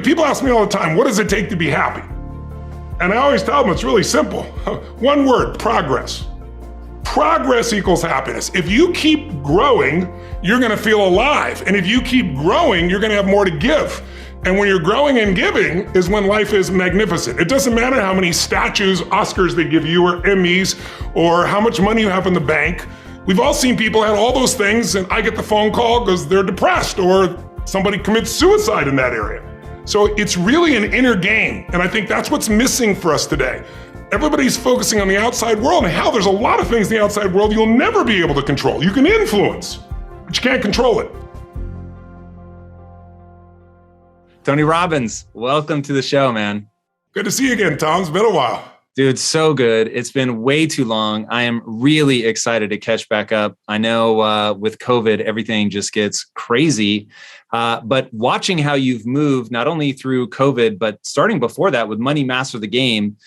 people ask me all the time, what does it take to be happy? And I always tell them it's really simple. One word, progress. Progress equals happiness. If you keep growing, you're gonna feel alive. And if you keep growing, you're gonna have more to give. And when you're growing and giving is when life is magnificent. It doesn't matter how many statues, Oscars they give you, or Emmys, or how much money you have in the bank. We've all seen people have all those things, and I get the phone call because they're depressed, or somebody commits suicide in that area. So it's really an inner game, and I think that's what's missing for us today. Everybody's focusing on the outside world, and hell, there's a lot of things in the outside world you'll never be able to control. You can influence, but you can't control it. Tony Robbins, welcome to the show, man. Good to see you again, Tom. It's been a while. Dude, so good. It's been way too long. I am really excited to catch back up. I know with COVID, everything just gets crazy. But watching how you've moved, not only through COVID, but starting before that with Money Master the Game,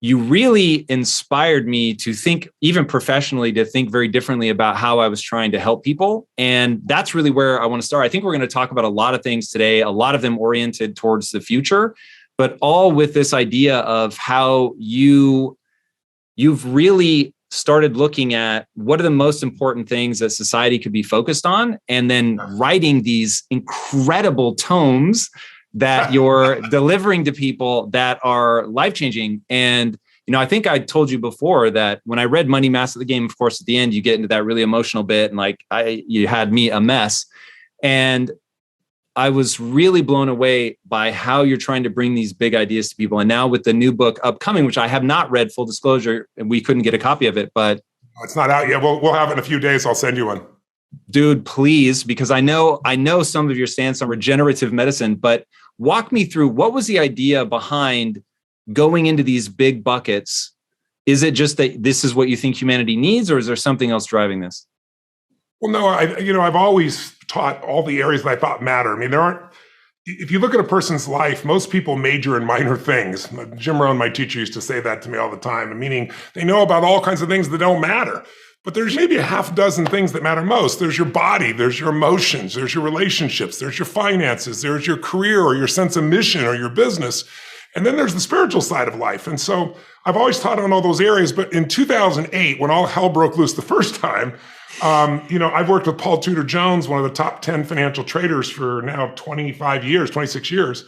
you really inspired me to think, even professionally, to think very differently about how I was trying to help people. And that's really where I want to start. I think we're going to talk about a lot of things today, a lot of them oriented towards the future, but all with this idea of how you've really started looking at what are the most important things that society could be focused on, and then writing these incredible tomes that you're delivering to people that are life-changing. And, I think I told you before that when I read Money Master the Game, of course, at the end, you get into that really emotional bit, and you had me a mess. And I was really blown away by how you're trying to bring these big ideas to people. And now with the new book upcoming, which I have not read, full disclosure, and we couldn't get a copy of it, but it's not out yet. We'll have it in a few days. I'll send you one. Dude, please, because I know some of your stance on regenerative medicine, but walk me through, what was the idea behind going into these big buckets? Is it just that this is what you think humanity needs, or is there something else driving this? Well, no, I've always taught all the areas that I thought matter. I mean, if you look at a person's life, most people major in minor things. Jim Rohn, my teacher, used to say that to me all the time, meaning they know about all kinds of things that don't matter. But there's maybe a half dozen things that matter most. There's your body, there's your emotions, there's your relationships, there's your finances, there's your career or your sense of mission or your business. And then there's the spiritual side of life. And so I've always taught on all those areas. But in 2008, when all hell broke loose the first time, I've worked with Paul Tudor Jones, one of the top 10 financial traders for now 26 years.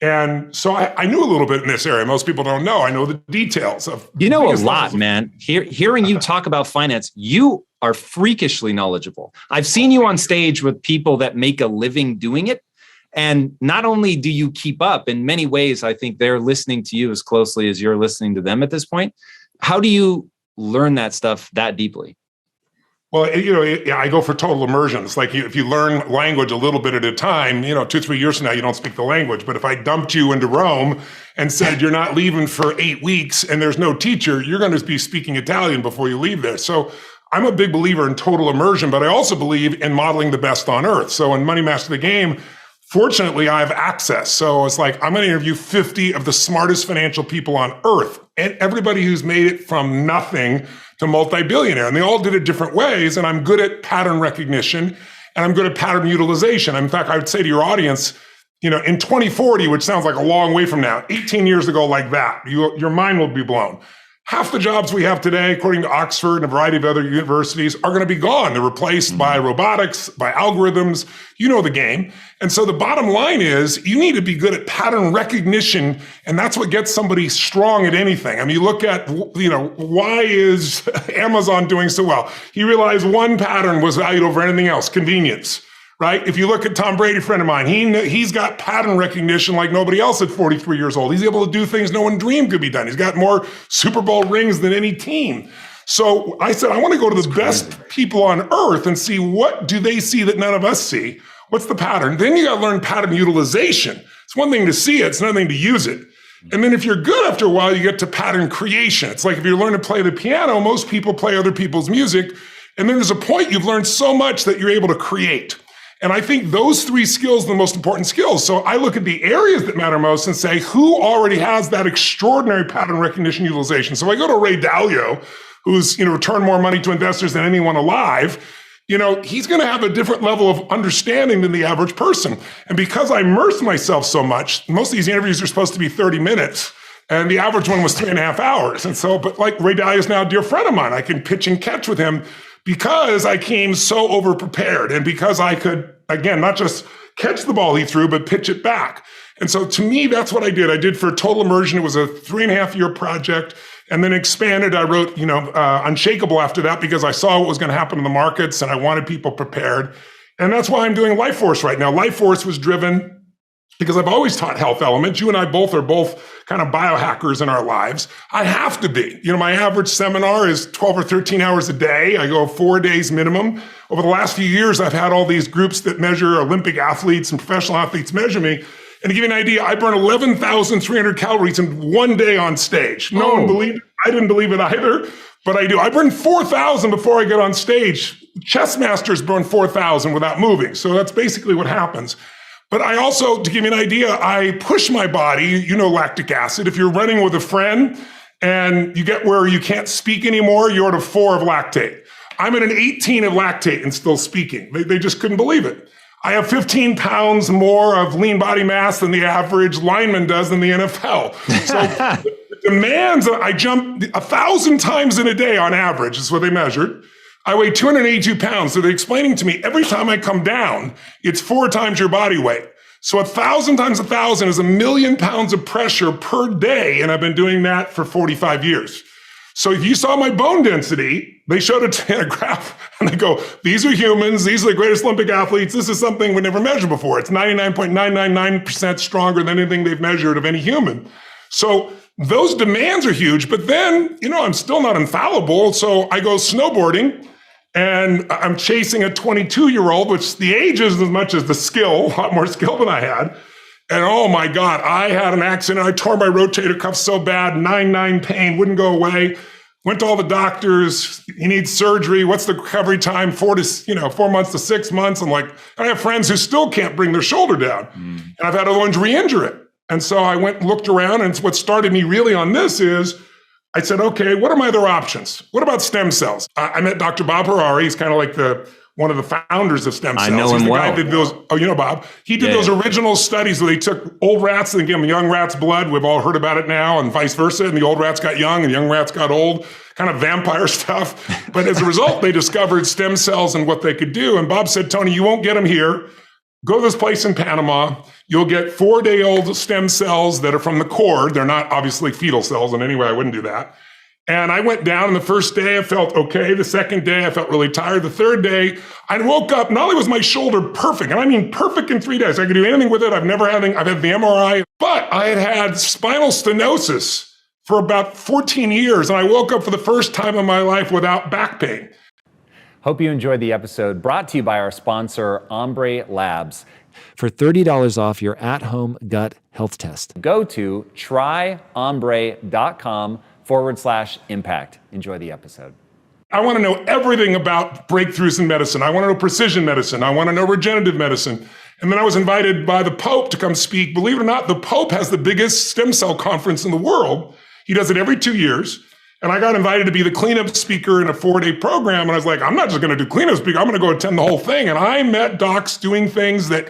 And so I knew a little bit in this area. Most people don't know. I know the details of. You know a lot, man. Hearing you talk about finance, you are freakishly knowledgeable. I've seen you on stage with people that make a living doing it. And not only do you keep up, in many ways, I think they're listening to you as closely as you're listening to them at this point. How do you learn that stuff that deeply? Well, I go for total immersion. It's like if you learn language a little bit at a time, 2-3 years from now, you don't speak the language. But if I dumped you into Rome and said, you're not leaving for 8 weeks and there's no teacher, you're going to be speaking Italian before you leave there. So I'm a big believer in total immersion, but I also believe in modeling the best on earth. So in Money Master the Game, fortunately, I have access. So it's like, I'm going to interview 50 of the smartest financial people on earth, and everybody who's made it from nothing to multi-billionaire. And they all did it different ways. And I'm good at pattern recognition, and I'm good at pattern utilization. In fact, I would say to your audience, in 2040, which sounds like a long way from now, 18 years ago like that, your mind will be blown. Half the jobs we have today, according to Oxford and a variety of other universities, are going to be gone. They're replaced by robotics, by algorithms. You know the game. And so the bottom line is you need to be good at pattern recognition, and that's what gets somebody strong at anything. I mean, you look at, why is Amazon doing so well? He realized one pattern was valued over anything else: convenience. Right? If you look at Tom Brady, a friend of mine, he's got pattern recognition like nobody else at 43 years old. He's able to do things no one dreamed could be done. He's got more Super Bowl rings than any team. So I said, I want to go to the best people on earth and see, what do they see that none of us see? What's the pattern? Then you got to learn pattern utilization. It's one thing to see it. It's another thing to use it. And then if you're good after a while, you get to pattern creation. It's like if you learn to play the piano, most people play other people's music. And then there's a point you've learned so much that you're able to create. And I think those 3 skills are the most important skills. So I look at the areas that matter most and say, who already has that extraordinary pattern recognition utilization? So I go to Ray Dalio, who's, returned more money to investors than anyone alive. he's going to have a different level of understanding than the average person. And because I immersed myself so much, most of these interviews are supposed to be 30 minutes. And the average one was 3.5 hours. And so, but like Ray Dalio is now a dear friend of mine. I can pitch and catch with him because I came so over-prepared and because I could, again, not just catch the ball he threw, but pitch it back. And so to me, that's what I did. I did for Total Immersion. It was a 3.5-year project. And then expanded. I wrote, Unshakable after that because I saw what was going to happen in the markets and I wanted people prepared. And that's why I'm doing Life Force right now. Life Force was driven because I've always taught health elements. You and I are both kind of biohackers in our lives. I have to be. My average seminar is 12 or 13 hours a day. I go 4 days minimum. Over the last few years, I've had all these groups that measure Olympic athletes and professional athletes measure me. And to give you an idea, I burn 11,300 calories in one day on stage. No one believed it. I didn't believe it either, but I do. I burn 4,000 before I get on stage. Chess masters burn 4,000 without moving. So that's basically what happens. But I also, to give you an idea, I push my body, lactic acid. If you're running with a friend and you get where you can't speak anymore, you're at a 4 of lactate. I'm at an 18 of lactate and still speaking. They just couldn't believe it. I have 15 pounds more of lean body mass than the average lineman does in the NFL. So the demands, I jump 1,000 times in a day on average, is what they measured. I weigh 282 pounds. So they're explaining to me every time I come down, it's 4 times your body weight. So 1,000 times 1,000 is 1,000,000 pounds of pressure per day. And I've been doing that for 45 years. So if you saw my bone density, they showed it in a graph and they go, these are humans. These are the greatest Olympic athletes. This is something we never measured before. It's 99.999% stronger than anything they've measured of any human. So those demands are huge, but then, I'm still not infallible. So I go snowboarding and I'm chasing a 22-year-old, which the age isn't as much as the skill, a lot more skill than I had. And oh my God, I had an accident. I tore my rotator cuff so bad, 9 pain, wouldn't go away. Went to all the doctors. He needs surgery. What's the recovery time? 4 months to 6 months. I'm like, I have friends who still can't bring their shoulder down. And I've had other ones re-injure it. And so I went and looked around, and what started me really on this is I said, okay, what are my other options? What about stem cells? I met Dr. Bob Harari. He's kind of like one of the founders of stem cells. I know him well. Guy did those, Bob. He did those original studies where they took old rats and gave them young rats' blood. We've all heard about it now, and vice versa. And the old rats got young and young rats got old, kind of vampire stuff. But as a result, they discovered stem cells and what they could do. And Bob said, Tony, you won't get them here. Go to this place in Panama. You'll get 4-day-old stem cells that are from the cord. They're not obviously fetal cells in any way. I wouldn't do that. And I went down, and the first day I felt okay. The second day I felt really tired. The third day I woke up, not only was my shoulder perfect, and I mean perfect in 3 days. I could do anything with it. I've had the MRI, but I had spinal stenosis for about 14 years. And I woke up for the first time in my life without back pain. Hope you enjoyed the episode, brought to you by our sponsor, Ombre Labs. For $30 off your at-home gut health test, go to tryombre.com/impact. Enjoy the episode. I want to know everything about breakthroughs in medicine. I want to know precision medicine. I want to know regenerative medicine. And then I was invited by the Pope to come speak. Believe it or not, the Pope has the biggest stem cell conference in the world. He does it every 2 years. And I got invited to be the cleanup speaker in a 4-day program. And I was like, I'm not just going to do cleanup speaker. I'm going to go attend the whole thing. And I met docs doing things that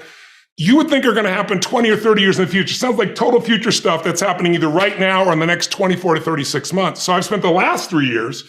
you would think are going to happen 20 or 30 years in the future. Sounds like total future stuff that's happening either right now or in the next 24 to 36 months. So I've spent the last 3 years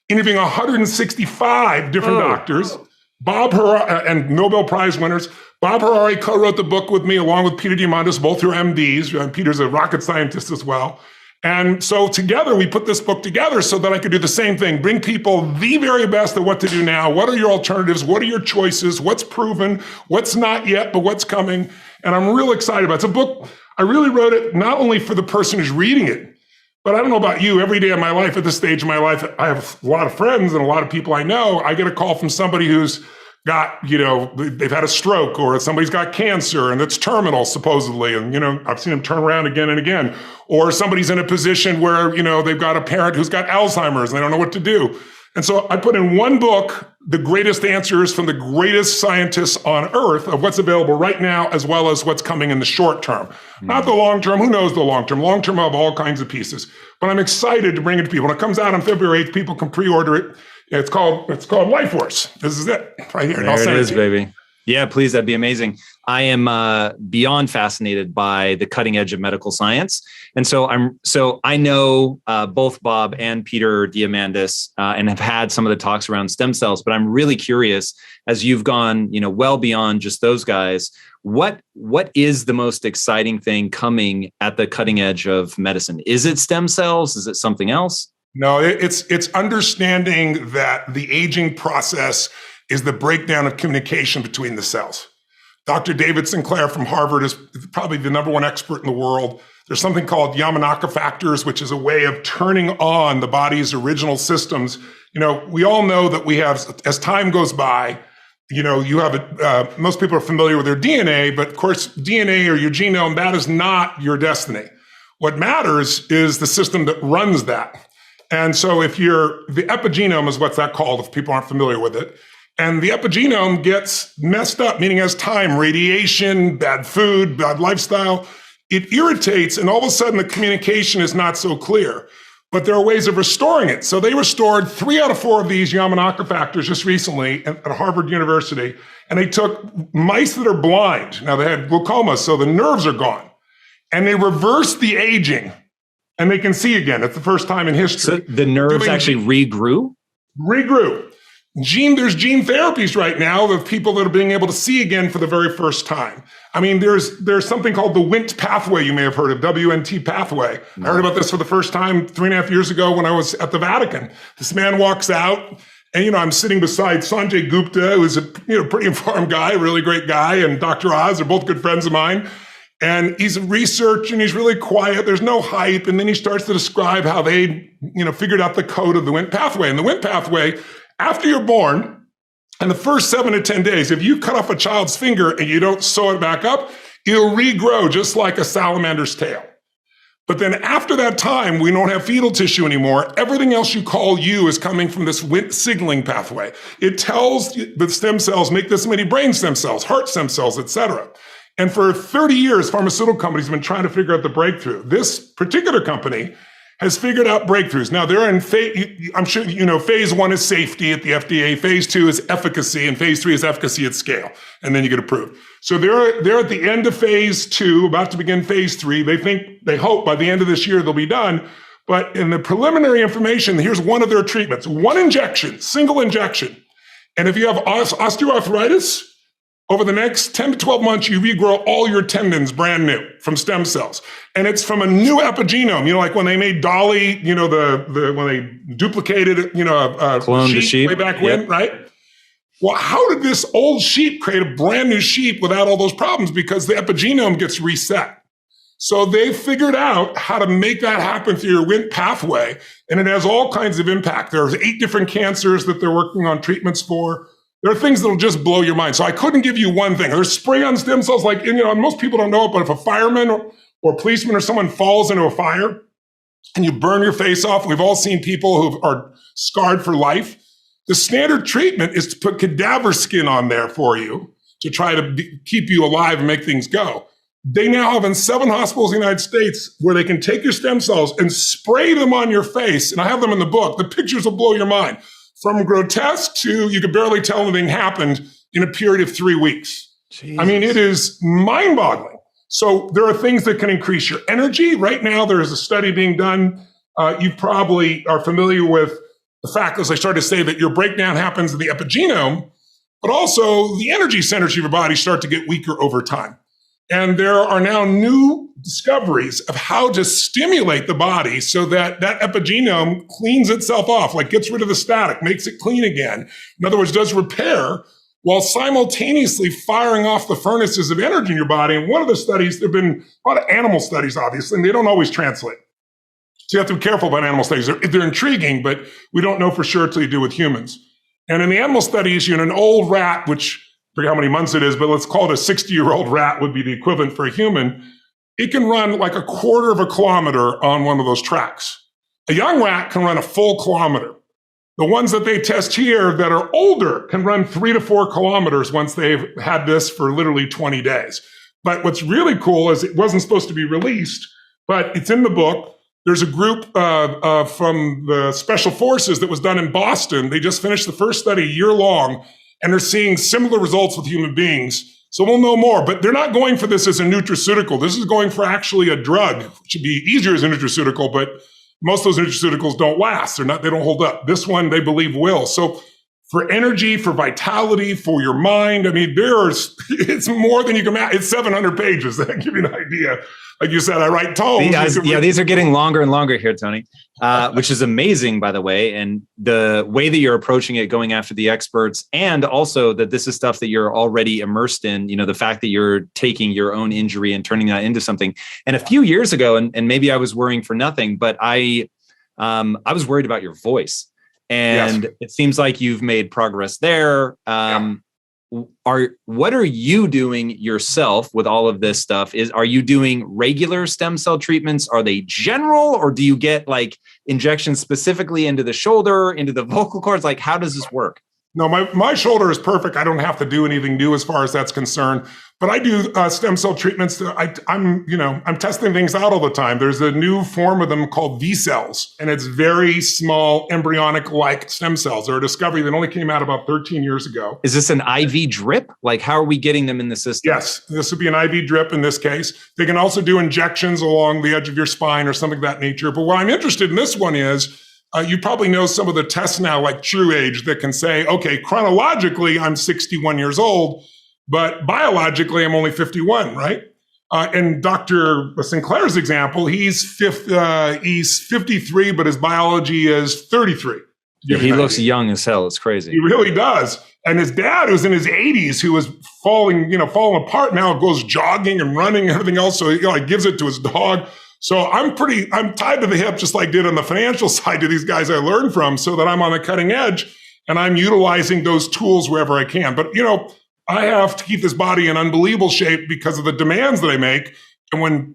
interviewing 165 different doctors, Bob Harari, and Nobel Prize winners. Bob Harari co-wrote the book with me along with Peter Diamandis, both who are MDs. Peter's a rocket scientist as well. And so together, we put this book together so that I could do the same thing, bring people the very best at what to do now. What are your alternatives? What are your choices? What's proven? What's not yet, but what's coming? And I'm real excited about it. It's a book, I really wrote it not only for the person who's reading it, but I don't know about you, every day of my life, at this stage of my life, I have a lot of friends and a lot of people I know. I get a call from somebody who's got, they've had a stroke, or somebody's got cancer and it's terminal supposedly. And, I've seen them turn around again and again. Or somebody's in a position where, they've got a parent who's got Alzheimer's and they don't know what to do. And so I put in one book, the greatest answers from the greatest scientists on earth of what's available right now, as well as what's coming in the short term. Not the long term. Who knows the long term? Long term, I have all kinds of pieces. But I'm excited to bring it to people. When it comes out on February 8th, people can pre-order it. It's called Life Force. This is it right here. There it is, baby. Yeah, please. That'd be amazing. I am beyond fascinated by the cutting edge of medical science. And so I know both Bob and Peter Diamandis and have had some of the talks around stem cells, but I'm really curious, as you've gone, well beyond just those guys, what is the most exciting thing coming at the cutting edge of medicine? Is it stem cells? Is it something else? No, it's understanding that the aging process is the breakdown of communication between the cells. Dr. David Sinclair from Harvard is probably the number one expert in the world. There's something called Yamanaka factors, which is a way of turning on the body's original systems. We all know that we have, as time goes by, you have most people are familiar with their DNA, but of course, DNA or your genome, that is not your destiny. What matters is the system that runs that. And so the epigenome is what's that called if people aren't familiar with it. And the epigenome gets messed up, meaning as time, radiation, bad food, bad lifestyle, it irritates, and all of a sudden the communication is not so clear. But there are ways of restoring it. So they restored 3 out of 4 of these Yamanaka factors just recently at Harvard University, and they took mice that are blind. Now they had glaucoma, so the nerves are gone. And they reversed the aging, and they can see again. It's the first time in history. So the nerves actually regrew? Regrew. There's gene therapies right now of people that are being able to see again for the very first time. I mean, there's something called the Wnt pathway you may have heard of, WNT pathway. I heard about this for the first time 3.5 years ago when I was at the Vatican. This man walks out, and I'm sitting beside Sanjay Gupta, who's a pretty informed guy, a really great guy, and Dr. Oz are both good friends of mine. And he's researching, he's really quiet, there's no hype, and then he starts to describe how they, figured out the code of the Wnt pathway. And the Wnt pathway, after you're born, in the first 7 to 10 days, if you cut off a child's finger and you don't sew it back up, it'll regrow just like a salamander's tail. But then after that time, we don't have fetal tissue anymore. Everything else you call you is coming from this Wnt signaling pathway. It tells the stem cells, make this many brain stem cells, heart stem cells, et cetera. And for 30 years, pharmaceutical companies have been trying to figure out the breakthrough. This particular company has figured out breakthroughs. Now they're in I'm sure phase 1 is safety at the FDA, phase 2 is efficacy, and phase 3 is efficacy at scale. And then you get approved. So they're at the end of phase 2, about to begin phase 3. They hope by the end of this year they'll be done. But in the preliminary information, here's one of their treatments, one injection, single injection. And if you have osteoarthritis, over the next 10 to 12 months, you regrow all your tendons brand new from stem cells. And it's from a new epigenome, like when they made Dolly, when they duplicated, a sheep way back when, right? Well, how did this old sheep create a brand new sheep without all those problems? Because the epigenome gets reset. So they figured out how to make that happen through your Wnt pathway, and it has all kinds of impact. There's 8 different cancers that they're working on treatments for. There are things that'll just blow your mind. So I couldn't give you one thing. There's spray-on stem cells, like, most people don't know it, but if a fireman or policeman or someone falls into a fire and you burn your face off, we've all seen people who are scarred for life. The standard treatment is to put cadaver skin on there for you to try to keep you alive and make things go. They now have in 7 hospitals in the United States where they can take your stem cells and spray them on your face. And I have them in the book. The pictures will blow your mind. From grotesque to you could barely tell anything happened in a period of 3 weeks. Jesus. I mean, it is mind-boggling. So there are things that can increase your energy. Right now, there is a study being done. You probably are familiar with the fact, as I started to say, that your breakdown happens in the epigenome, but also the energy centers of your body start to get weaker over time. And there are now new discoveries of how to stimulate the body so that that epigenome cleans itself off, like gets rid of the static, makes it clean again. In other words, does repair while simultaneously firing off the furnaces of energy in your body. And one of the studies, there have been a lot of animal studies, obviously, and they don't always translate. So you have to be careful about animal studies. They're intriguing, but we don't know for sure until you do with humans. And in the animal studies, an old rat, which I forget how many months it is, but let's call it a 60-year-old rat would be the equivalent for a human. It can run like a quarter of a kilometer on one of those tracks. A young rat can run a full kilometer. The ones that they test here that are older can run 3 to 4 kilometers once they've had this for literally 20 days. But what's really cool is it wasn't supposed to be released, but it's in the book. There's a group from the special forces that was done in Boston. They just finished the first study a year long, and they're seeing similar results with human beings. So we'll know more, but they're not going for this as a nutraceutical. This is going for actually a drug, which should be easier as a nutraceutical, but most of those nutraceuticals don't last. They don't hold up. This one they believe will. So for energy, for vitality, for your mind, I mean, it's more than you can imagine. It's 700 pages. That give you an idea. Like you said, I write tomes. These are getting longer and longer here, Tony, which is amazing, by the way. And the way that you're approaching it, going after the experts, and also that this is stuff that you're already immersed in, the fact that you're taking your own injury and turning that into something. And a few years ago, and maybe I was worrying for nothing, but I was worried about your voice. And It seems like you've made progress there. What are you doing yourself with all of this stuff? Are you doing regular stem cell treatments? Are they general, or do you get like injections specifically into the shoulder, into the vocal cords? Like, how does this work? No, my shoulder is perfect. I don't have to do anything new as far as that's concerned. But I do stem cell treatments. I'm testing things out all the time. There's a new form of them called V cells, and it's very small embryonic-like stem cells. They're a discovery that only came out about 13 years ago. Is this an IV drip? Like, how are we getting them in the system? Yes, this would be an IV drip in this case. They can also do injections along the edge of your spine or something of that nature. But what I'm interested in this one is, you probably know some of the tests now, like True Age, that can say, okay, chronologically, I'm 61 years old, but biologically, I'm only 51, right? And Dr. Sinclair's example, he's 53, but his biology is 33. Yeah, he looks young as hell. It's crazy. He really does. And his dad, who's in his 80s, who was falling apart, now goes jogging and running and everything else. So he gives it to his dog. So I'm tied to the hip, just like I did on the financial side to these guys I learned from, so that I'm on the cutting edge and I'm utilizing those tools wherever I can. But, I have to keep this body in unbelievable shape because of the demands that I make. And when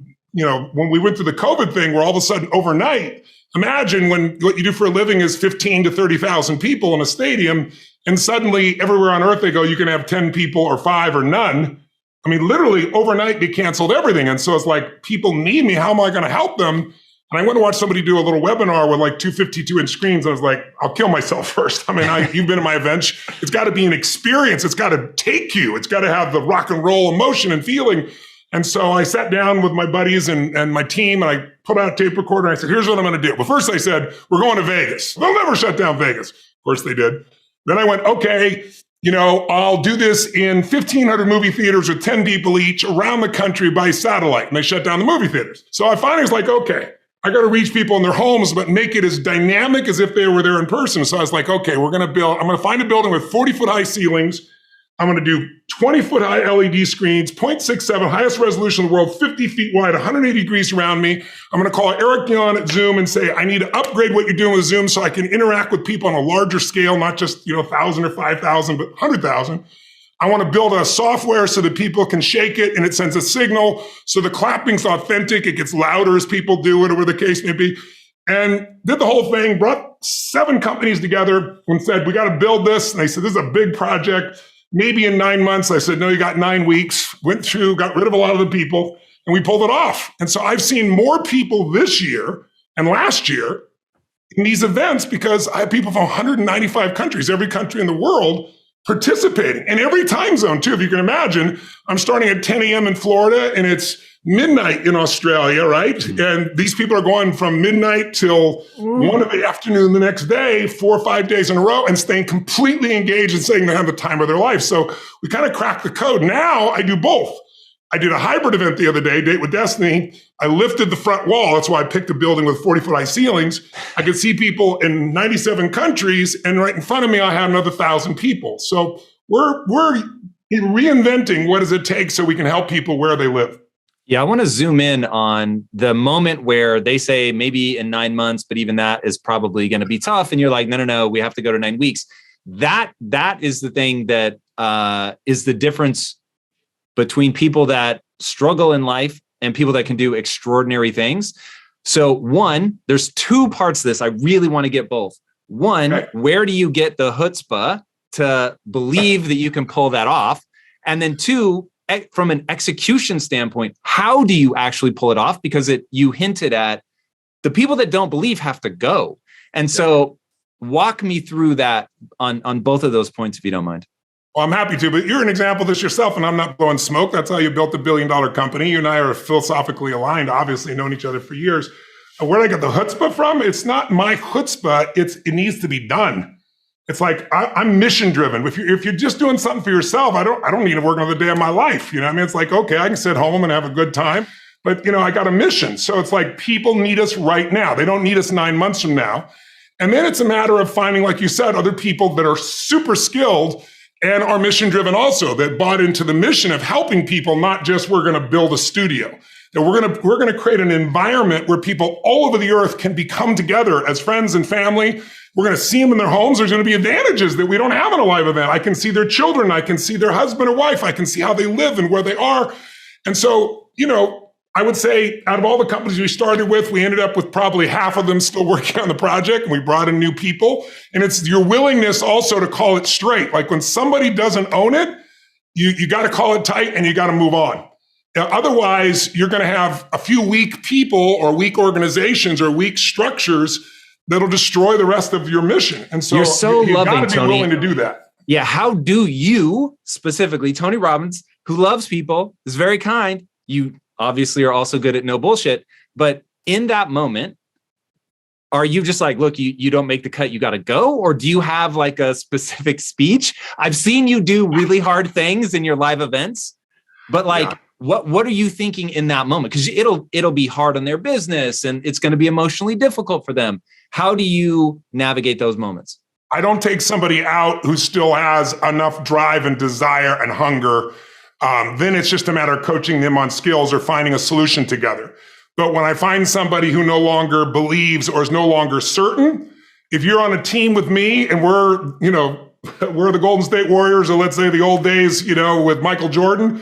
we went through the COVID thing, where all of a sudden overnight, imagine when what you do for a living is 15 to 30,000 people in a stadium, and suddenly everywhere on earth they go, you can have 10 people or 5 or none. I mean, literally overnight they canceled everything. And so it's like, people need me. How am I going to help them? And I went to watch somebody do a little webinar with like 252-inch screens. I was like, I'll kill myself first. I mean, you've been in my events. It's got to be an experience. It's got to take you. It's got to have the rock and roll emotion and feeling. And so I sat down with my buddies and my team, and I put out a tape recorder, and I said, here's what I'm going to do. Well, first I said, we're going to Vegas. They'll never shut down Vegas. Of course they did. Then I went, okay, I'll do this in 1,500 movie theaters with 10 people each around the country by satellite. And they shut down the movie theaters. So I finally was like, okay, I got to reach people in their homes, but make it as dynamic as if they were there in person. So I was like, okay, I'm going to find a building with 40-foot high ceilings. I'm going to do 20-foot high LED screens, 0.67, highest resolution in the world, 50 feet wide, 180 degrees around me. I'm going to call Eric Dion at Zoom and say, I need to upgrade what you're doing with Zoom so I can interact with people on a larger scale, not just 1,000 or 5,000, but 100,000. I want to build a software so that people can shake it and it sends a signal. So the clapping's authentic. It gets louder as people do it, or whatever the case may be. And did the whole thing, brought 7 companies together and said, we got to build this. And they said, this is a big project. Maybe in 9 months. I said, no, you got 9 weeks. Went through, got rid of a lot of the people, and we pulled it off. And so I've seen more people this year and last year in these events because I have people from 195 countries, every country in the world, participating in every time zone too. If you can imagine, I'm starting at 10 a.m. in Florida and it's midnight in Australia, right? Mm-hmm. And these people are going from midnight till 1 in the afternoon the next day, 4 or 5 days in a row, and staying completely engaged and saying they have the time of their life. So we kind of cracked the code. Now I do both. I did a hybrid event the other day, Date with Destiny. I lifted the front wall. That's why I picked a building with 40-foot high ceilings. I could see people in 97 countries, and right in front of me, I had another 1,000 people. So we're reinventing what does it take so we can help people where they live. Yeah, I want to zoom in on the moment where they say maybe in 9 months, but even that is probably going to be tough. And you're like, no, we have to go to 9 weeks. That is the thing that is the difference between people that struggle in life and people that can do extraordinary things. So one, there's 2 parts to this. I really want to get both. One, okay, where do you get the chutzpah to believe that you can pull that off? And then 2, from an execution standpoint, how do you actually pull it off? Because you hinted at the people that don't believe have to go. And so walk me through that on both of those points, if you don't mind. Well, I'm happy to, but you're an example of this yourself, and I'm not blowing smoke. That's how you built $1 billion company. You and I are philosophically aligned, obviously known each other for years. And where did I get the chutzpah from? It's not my chutzpah. It needs to be done. It's like, I'm mission driven. If you're just doing something for yourself, I don't need to work another day of my life. You know what I mean? It's like, okay, I can sit home and have a good time, but I got a mission. So it's like, people need us right now. They don't need us 9 months from now. And then it's a matter of finding, like you said, other people that are super skilled and are mission driven also, that bought into the mission of helping people, not just we're going to build a studio. That we're going to create an environment where people all over the earth can come together as friends and family. We're going to see them in their homes. There's going to be advantages that we don't have in a live event. I can see their children. I can see their husband or wife. I can see how they live and where they are. And so, I would say out of all the companies we started with, we ended up with probably half of them still working on the project, and we brought in new people. And it's your willingness also to call it straight. Like when somebody doesn't own it, you got to call it tight and you got to move on. Otherwise, you're going to have a few weak people or weak organizations or weak structures that'll destroy the rest of your mission. And so you're so you loving, got to be Tony. willing to do that. Yeah. How do you, specifically Tony Robbins, who loves people, is very kind, you obviously are also good at no bullshit, but in that moment, are you just like, look, you don't make the cut, you got to go? Or do you have like a specific speech? I've seen you do really hard things in your live events, but what are you thinking in that moment? Because it'll be hard on their business and it's going to be emotionally difficult for them. How do you navigate those moments? I don't take somebody out who still has enough drive and desire and hunger. Then it's just a matter of coaching them on skills or finding a solution together. But when I find somebody who no longer believes or is no longer certain, if you're on a team with me and we're the Golden State Warriors, or let's say the old days, with Michael Jordan,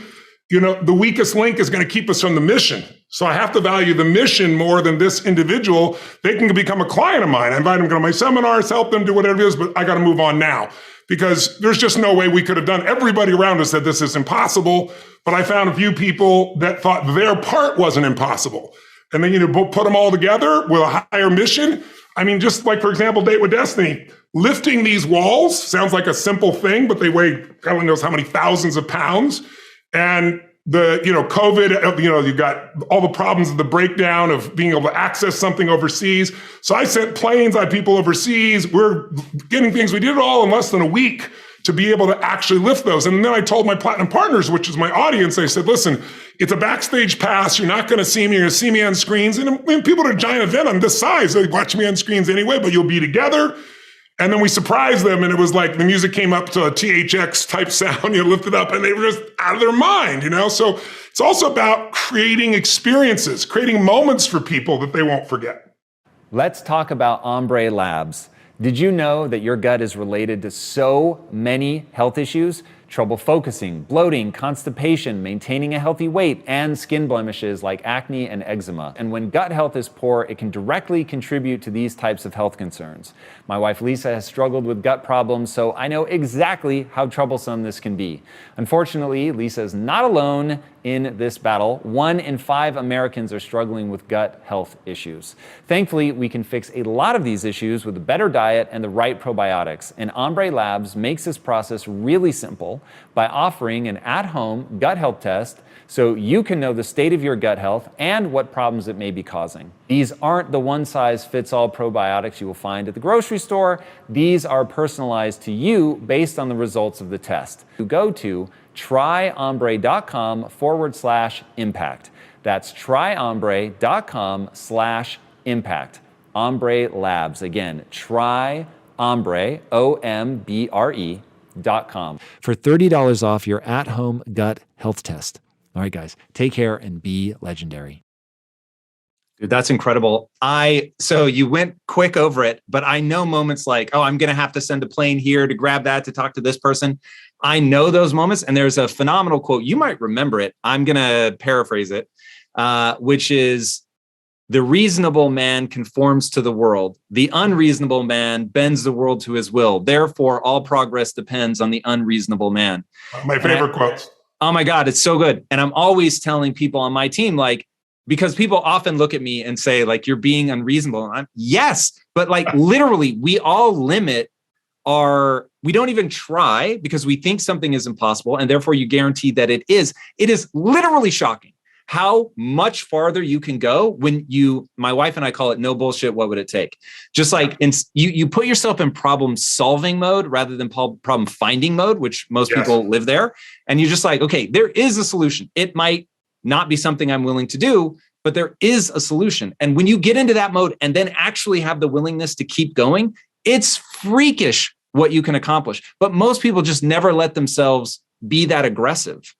the weakest link is going to keep us from the mission. So I have to value the mission more than this individual. They can become a client of mine. I invite them to go to my seminars, help them do whatever it is, but I got to move on now. Because there's just no way we could have done. Everybody around us said this is impossible, but I found a few people that thought their part wasn't impossible. And then put them all together with a higher mission. I mean, just like, for example, Date with Destiny, lifting these walls sounds like a simple thing, but they weigh God only knows how many thousands of pounds. And the, COVID, you got all the problems of the breakdown of being able to access something overseas. So I sent planes, I had people overseas. We're getting things. We did it all in less than a week to be able to actually lift those. And then I told my platinum partners, which is my audience, I said, listen, it's a backstage pass. You're not going to see me. You're going to see me on screens. And when people at a giant event on this size, they watch me on screens anyway, but you'll be together. And then we surprised them, and it was like the music came up to a THX type sound, lifted up, and they were just out of their mind, So it's also about creating experiences, creating moments for people that they won't forget. Let's talk about Ombre Labs. Did you know that your gut is related to so many health issues? Trouble focusing, bloating, constipation, maintaining a healthy weight, and skin blemishes like acne and eczema. And when gut health is poor, it can directly contribute to these types of health concerns. My wife Lisa has struggled with gut problems, so I know exactly how troublesome this can be. Unfortunately, Lisa is not alone in this battle. 1 in 5 Americans are struggling with gut health issues. Thankfully, we can fix a lot of these issues with a better diet and the right probiotics. And Ombre Labs makes this process really simple by offering an at-home gut health test so you can know the state of your gut health and what problems it may be causing. These aren't the one-size-fits-all probiotics you will find at the grocery store. These are personalized to you based on the results of the test. You go to tryombre.com/impact. That's tryombre.com/impact. Ombre Labs. Again, tryombre, OMBRE.com for $30 off your at-home gut health test. All right, guys, take care and be legendary. Dude, that's incredible. So you went quick over it, but I know moments like, oh, I'm going to have to send a plane here to grab that to talk to this person. I know those moments. And there's a phenomenal quote. You might remember it. I'm going to paraphrase it, which is, the reasonable man conforms to the world. The unreasonable man bends the world to his will. Therefore, all progress depends on the unreasonable man. My favorite quotes. Oh my God, it's so good. And I'm always telling people on my team, like, because people often look at me and say, like, you're being unreasonable. And yes, but like literally, we all limit we don't even try because we think something is impossible. And therefore you guarantee that it is. It is literally shocking how much farther you can go when my wife and I call it no bullshit. What would it take? Just like you put yourself in problem solving mode rather than problem finding mode, which most people live there. And you're just like, okay, there is a solution. It might not be something I'm willing to do, but there is a solution. And when you get into that mode and then actually have the willingness to keep going, it's freakish what you can accomplish. But most people just never let themselves be that aggressive.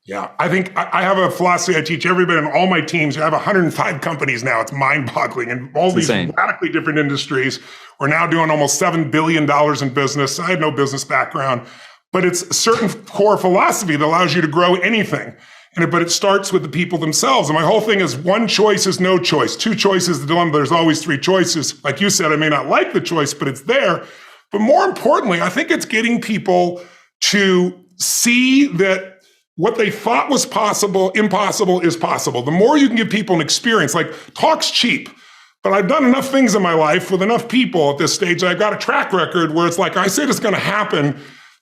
Yeah, I think I have a philosophy I teach everybody in all my teams. I have 105 companies now. It's mind-boggling. And all these radically different industries. We're now doing almost $7 billion in business. I had no business background, but it's a certain core philosophy that allows you to grow anything. But it starts with the people themselves. And my whole thing is one choice is no choice. Two choices, the dilemma. There's always three choices. Like you said, I may not like the choice, but it's there. But more importantly, I think it's getting people to see that what they thought was impossible is possible. The more you can give people an experience, like talk's cheap, but I've done enough things in my life with enough people at this stage. I've got a track record where it's like, I said it's going to happen.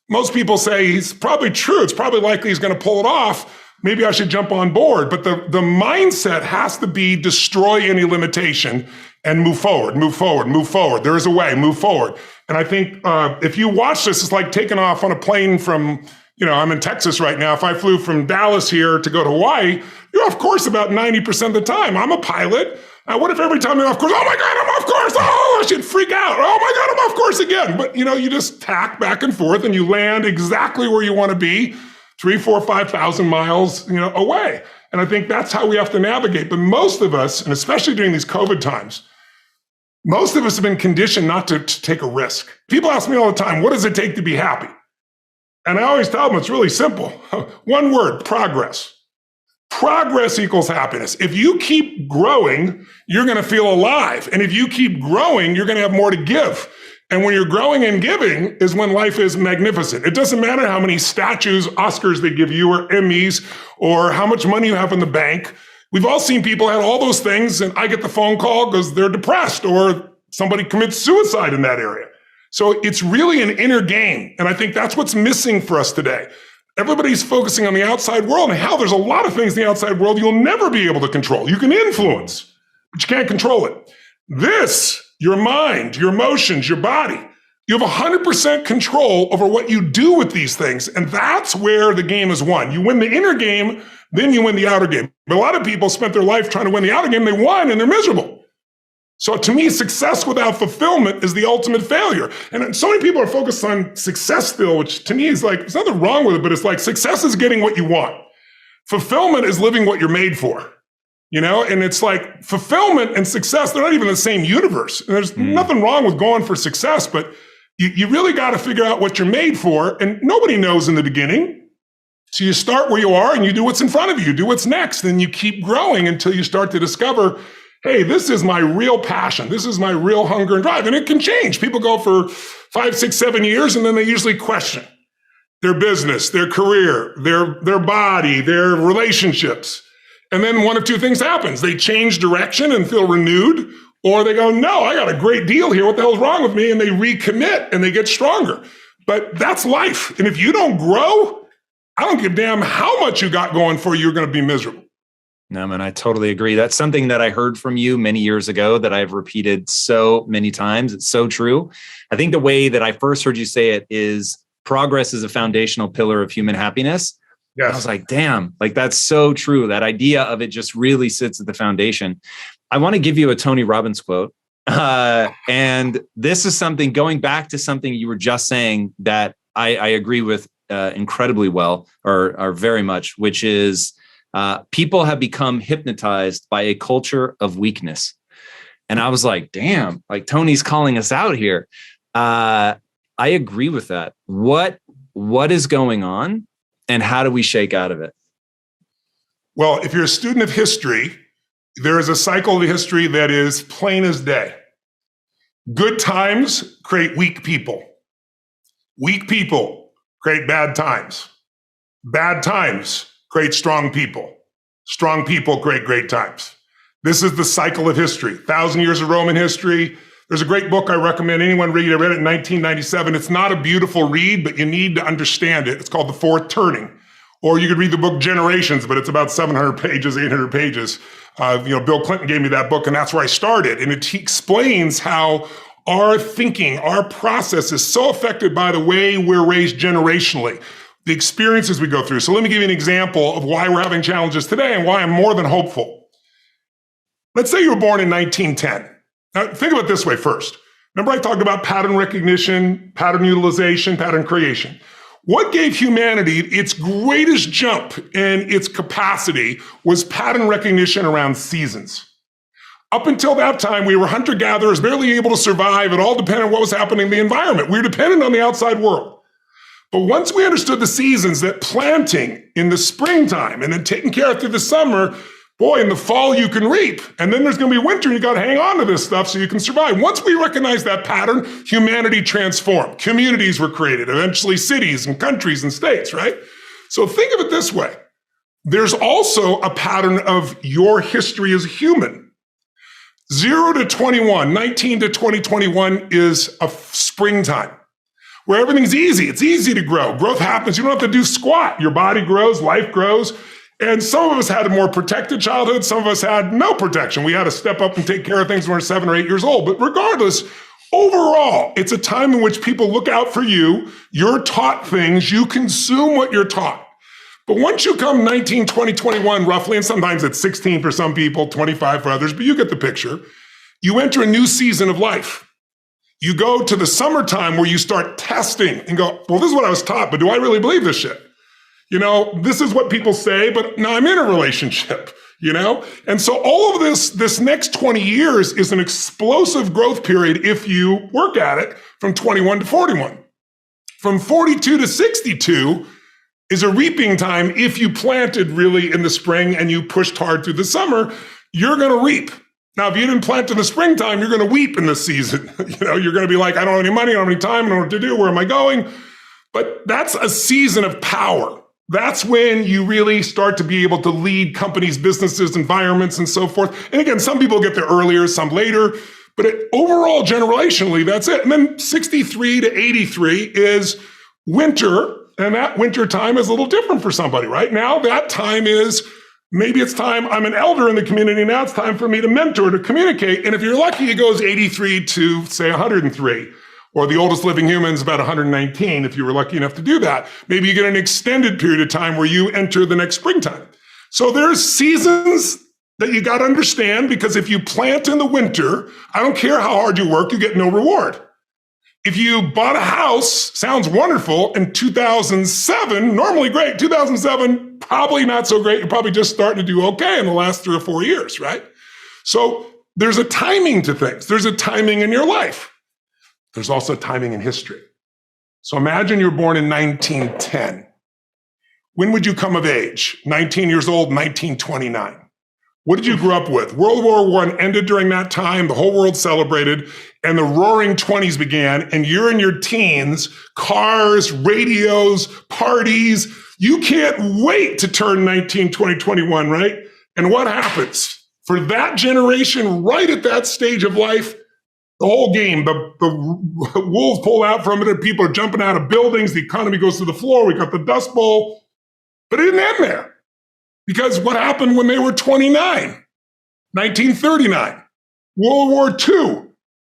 Most people say he's probably true. It's probably likely he's going to pull it off. Maybe I should jump on board. But the mindset has to be destroy any limitation and move forward, move forward, move forward. There is a way, move forward. And I think if you watch this, it's like taking off on a plane from, I'm in Texas right now. If I flew from Dallas here to go to Hawaii, you're off course about 90% of the time. I'm a pilot. What if every time you're off course, oh my God, I'm off course. Oh, I should freak out. Oh my God, I'm off course again. But you just tack back and forth and you land exactly where you want to be, 3,000, 4,000, 5,000 miles, away. And I think that's how we have to navigate. But most of us, and especially during these COVID times, most of us have been conditioned not to take a risk. People ask me all the time, what does it take to be happy? And I always tell them it's really simple. One word, progress. Progress equals happiness. If you keep growing, you're going to feel alive. And if you keep growing, you're going to have more to give. And when you're growing and giving is when life is magnificent. It doesn't matter how many statues, Oscars they give you, or Emmys, or how much money you have in the bank. We've all seen people have all those things, and I get the phone call because they're depressed or somebody commits suicide in that area. So it's really an inner game. And I think that's what's missing for us today. Everybody's focusing on the outside world, and how there's a lot of things in the outside world you'll never be able to control. You can influence, but you can't control it. This, your mind, your emotions, your body, you have 100% control over what you do with these things. And that's where the game is won. You win the inner game, then you win the outer game. But a lot of people spent their life trying to win the outer game. They won and they're miserable. So to me, success without fulfillment is the ultimate failure. And so many people are focused on success still, which to me is like, there's nothing wrong with it, but it's like success is getting what you want. Fulfillment is living what you're made for, and it's like fulfillment and success, they're not even the same universe. And there's nothing wrong with going for success, but you really got to figure out what you're made for. And nobody knows in the beginning. So you start where you are and you do what's in front of you, do what's next. And you keep growing until you start to discover, hey, this is my real passion. This is my real hunger and drive. And it can change. People go for 5, 6, 7 years, and then they usually question their business, their career, their body, their relationships. And then one of two things happens. They change direction and feel renewed, or they go, no, I got a great deal here. What the hell's wrong with me? And they recommit and they get stronger. But that's life. And if you don't grow, I don't give a damn how much you got going for you, you're going to be miserable. No, man, I totally agree. That's something that I heard from you many years ago that I've repeated so many times. It's so true. I think the way that I first heard you say it is progress is a foundational pillar of human happiness. Yes. I was like, damn, like that's so true. That idea of it just really sits at the foundation. I want to give you a Tony Robbins quote. And this is something going back to something you were just saying that I agree with incredibly well or very much, which is people have become hypnotized by a culture of weakness. And I was like, damn, like Tony's calling us out here. I agree with that. What is going on and how do we shake out of it? Well, if you're a student of history, there is a cycle of history that is plain as day. Good times create weak people. Weak people create bad times. Bad times create strong people. Strong people create great times. This is the cycle of history. 1,000 years of Roman history. There's a great book I recommend anyone read. I read it in 1997. It's not a beautiful read, but you need to understand it. It's called The Fourth Turning. Or you could read the book Generations, but it's about 700 pages, 800 pages. Bill Clinton gave me that book, and that's where I started. And it explains how our thinking, our process is so affected by the way we're raised generationally, the experiences we go through. So let me give you an example of why we're having challenges today and why I'm more than hopeful. Let's say you were born in 1910. Now, think of it this way first. Remember I talked about pattern recognition, pattern utilization, pattern creation. What gave humanity its greatest jump in its capacity was pattern recognition around seasons. Up until that time, we were hunter-gatherers, barely able to survive. It all depended on what was happening in the environment. We were dependent on the outside world. But once we understood the seasons, that planting in the springtime and then taking care of through the summer, boy, in the fall you can reap. And then there's going to be winter and you got to hang on to this stuff so you can survive. Once we recognized that pattern, humanity transformed. Communities were created, eventually cities and countries and states, right? So think of it this way. There's also a pattern of your history as a human. 0 to 21, 19 to 2021 is a springtime where everything's easy. It's easy to grow. Growth happens. You don't have to do squat. Your body grows, life grows. And some of us had a more protected childhood. Some of us had no protection. We had to step up and take care of things when we were 7 or 8 years old. But regardless, overall, it's a time in which people look out for you. You're taught things. You consume what you're taught. But once you come 19, 20, 21 roughly, and sometimes it's 16 for some people, 25 for others, but you get the picture, you enter a new season of life. You go to the summertime where you start testing and go, well, this is what I was taught, but do I really believe this shit? This is what people say, but now I'm in a relationship, And so all of this next 20 years is an explosive growth period if you work at it from 21 to 41. From 42 to 62 is a reaping time. If you planted really in the spring and you pushed hard through the summer, you're going to reap. Now, if you didn't plant in the springtime, you're going to weep in the season. You're going to be like, I don't have any money, I don't have any time, I don't know what to do, where am I going? But that's a season of power. That's when you really start to be able to lead companies, businesses, environments, and so forth. And again, some people get there earlier, some later, but overall, generationally, that's it. And then 63 to 83 is winter. And that winter time is a little different for somebody, right? Now that time is, maybe it's time, I'm an elder in the community, now it's time for me to mentor, to communicate. And if you're lucky, it goes 83 to say 103, or the oldest living human is about 119 if you were lucky enough to do that. Maybe you get an extended period of time where you enter the next springtime. So there's seasons that you got to understand, because if you plant in the winter, I don't care how hard you work, you get no reward. If you bought a house, sounds wonderful, in 2007, normally great. 2007, probably not so great. You're probably just starting to do okay in the last 3 or 4 years, right? So there's a timing to things. There's a timing in your life. There's also timing in history. So imagine you're born in 1910. When would you come of age? 19 years old, 1929. What did you grow up with? World War I ended during that time. The whole world celebrated, and the roaring 20s began, and you're in your teens, cars, radios, parties. You can't wait to turn 19, 20, 21, right? And what happens? For that generation, right at that stage of life, the whole game, the wolves pull out from it, and people are jumping out of buildings. The economy goes to the floor. We got the Dust Bowl. But it didn't end there. Because what happened when they were 29? 1939, World War II.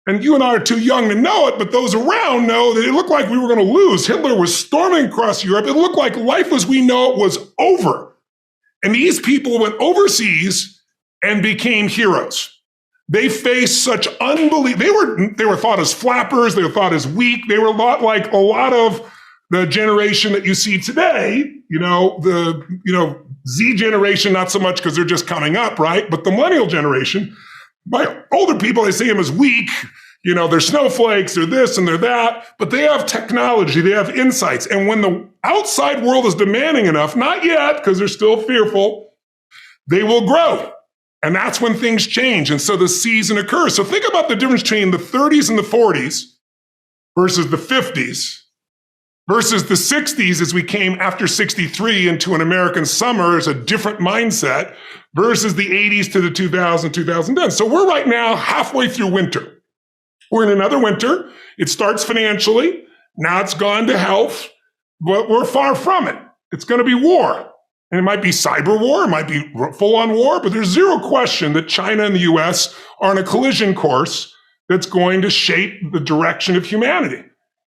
And you and I are too young to know it, but those around know that it looked like we were going to lose. Hitler was storming across Europe. It looked like life as we know it was over. And these people went overseas and became heroes. They faced such unbelievable, they were thought as flappers, they were thought as weak. They were a lot like a lot of the generation that you see today, Z generation, not so much because they're just coming up, right? But the millennial generation, by older people, I see them as weak. They're snowflakes, they're this and they're that, but they have technology, they have insights. And when the outside world is demanding enough, not yet, because they're still fearful, they will grow. And that's when things change. And so the season occurs. So think about the difference between the 30s and the 40s versus the 50s versus the 60s as we came after 63 into an American summer is a different mindset versus the 80s to the 2000, 2010. So we're right now halfway through winter. We're in another winter. It starts financially. Now it's gone to health, but we're far from it. It's going to be war. And it might be cyber war. It might be full-on war, but there's zero question that China and the US are on a collision course that's going to shape the direction of humanity.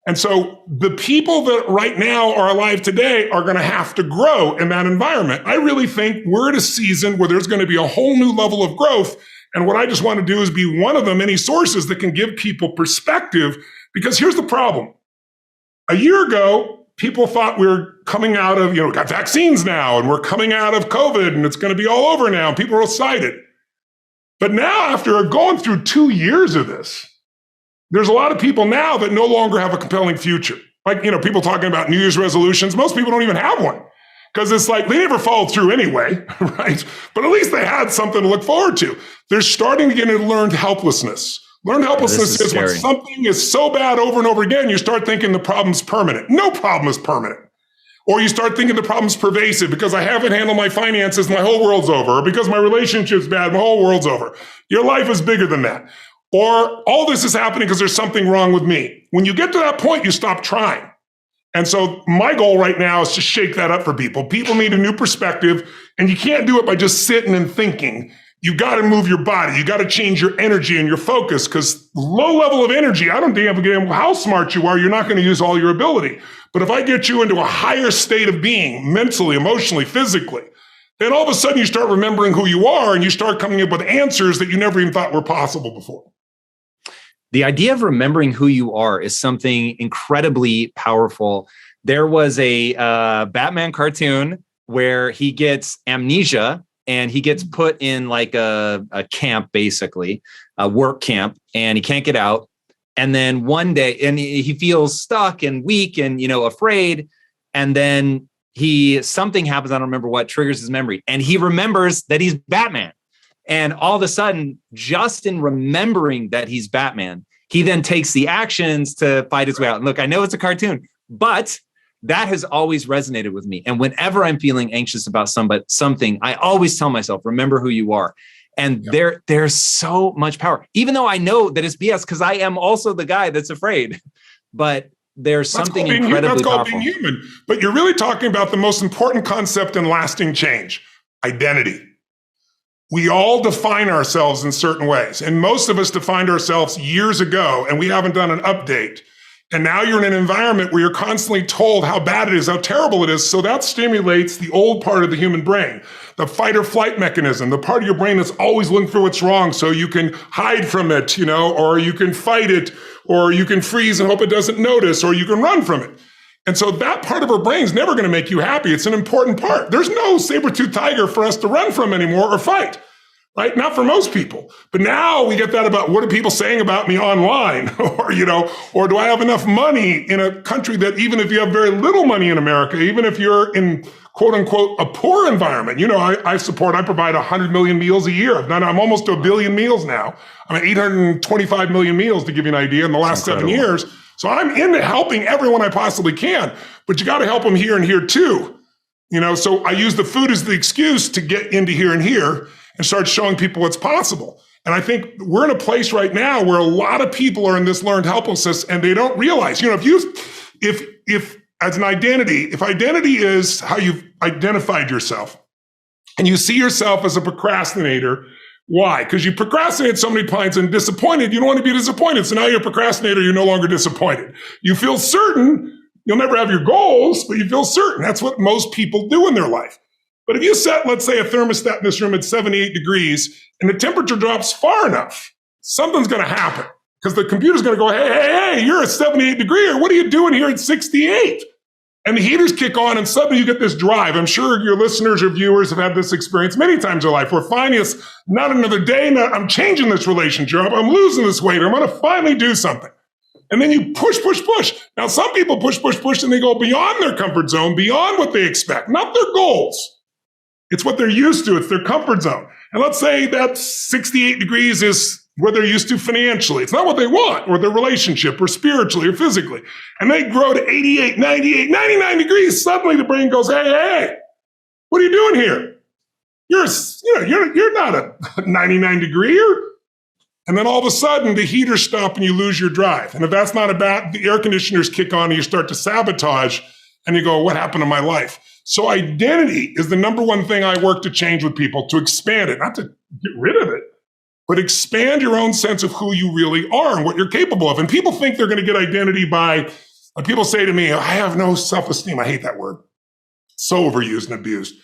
And so the people that right now are alive today are going to have to grow in that environment. I really think we're at a season where there's going to be a whole new level of growth. And what I just want to do is be one of the many sources that can give people perspective, because here's the problem. A year ago, people thought we were coming out of, got vaccines now, and we're coming out of COVID, and it's going to be all over now, and people are excited. But now, after going through 2 years of this, there's a lot of people now that no longer have a compelling future. Like, people talking about New Year's resolutions. Most people don't even have one because it's like they never followed through anyway, right? But at least they had something to look forward to. They're starting to get into learned helplessness. Learned helplessness is when something is so bad over and over again, you start thinking the problem's permanent. No problem is permanent. Or you start thinking the problem's pervasive because I haven't handled my finances, my whole world's over. Or because my relationship's bad, my whole world's over. Your life is bigger than that. Or all this is happening because there's something wrong with me. When you get to that point, you stop trying. And so my goal right now is to shake that up for people. People need a new perspective, and you can't do it by just sitting and thinking. You got to move your body. You got to change your energy and your focus, because low level of energy, I don't give a damn how smart you are, you're not going to use all your ability. But if I get you into a higher state of being, mentally, emotionally, physically, then all of a sudden you start remembering who you are and you start coming up with answers that you never even thought were possible before. The idea of remembering who you are is something incredibly powerful. There was a Batman cartoon where he gets amnesia and he gets put in like a camp, basically, a work camp, and he can't get out. And then one day, and he feels stuck and weak and, afraid. And then something happens, I don't remember what, triggers his memory. And he remembers that he's Batman. And all of a sudden, just in remembering that he's Batman, he then takes the actions to fight his way out. And look, I know it's a cartoon, but that has always resonated with me. And whenever I'm feeling anxious about something, I always tell myself, remember who you are. And there's so much power, even though I know that it's BS, because I am also the guy that's afraid. But there's something incredibly powerful. That's called being human. But you're really talking about the most important concept in lasting change: identity. We all define ourselves in certain ways. And most of us defined ourselves years ago, and we haven't done an update. And now you're in an environment where you're constantly told how bad it is, how terrible it is. So that stimulates the old part of the human brain, the fight or flight mechanism, the part of your brain that's always looking for what's wrong. So you can hide from it, or you can fight it, or you can freeze and hope it doesn't notice, or you can run from it. And so that part of our brain is never going to make you happy. It's an important part. There's no saber-toothed tiger for us to run from anymore or fight, right? Not for most people. But now we get that about what are people saying about me online? or do I have enough money in a country that even if you have very little money in America, even if you're in quote unquote a poor environment, I provide 100 million meals a year. I'm almost to 1 billion meals now. I'm at 825 million meals, to give you an idea, in the last 7 years. So I'm into helping everyone I possibly can, but you got to help them here and here too. So I use the food as the excuse to get into here and here and start showing people what's possible. And I think we're in a place right now where a lot of people are in this learned helplessness and they don't realize, if as an identity, if identity is how you've identified yourself and you see yourself as a procrastinator. Why? Because you procrastinate so many times and disappointed. You don't want to be disappointed. So now you're a procrastinator. You're no longer disappointed. You feel certain you'll never have your goals, but you feel certain. That's what most people do in their life. But if you set, let's say, a thermostat in this room at 78 degrees and the temperature drops far enough, something's going to happen because the computer's going to go, hey, you're at 78 degrees. What are you doing here at 68? And the heaters kick on and suddenly you get this drive. I'm sure your listeners or viewers have had this experience many times in their life where finally it's not another day. I'm changing this relationship. I'm losing this weight. I'm going to finally do something. And then you push. Now, some people push, and they go beyond their comfort zone, beyond what they expect, not their goals. It's what they're used to. It's their comfort zone. And let's say that 68 degrees is where they're used to financially. It's not what they want, or their relationship, or spiritually, or physically. And they grow to 88, 98, 99 degrees. Suddenly the brain goes, hey, what are you doing here? You're not a 99 degreer. And then all of a sudden the heaters stop and you lose your drive. And if that's not about, the air conditioners kick on and you start to sabotage and you go, what happened to my life? So identity is the number one thing I work to change with people, to expand it, not to get rid of it, but expand your own sense of who you really are and what you're capable of. And people think they're going to get identity by, people say to me, I have no self-esteem. I hate that word. So overused and abused.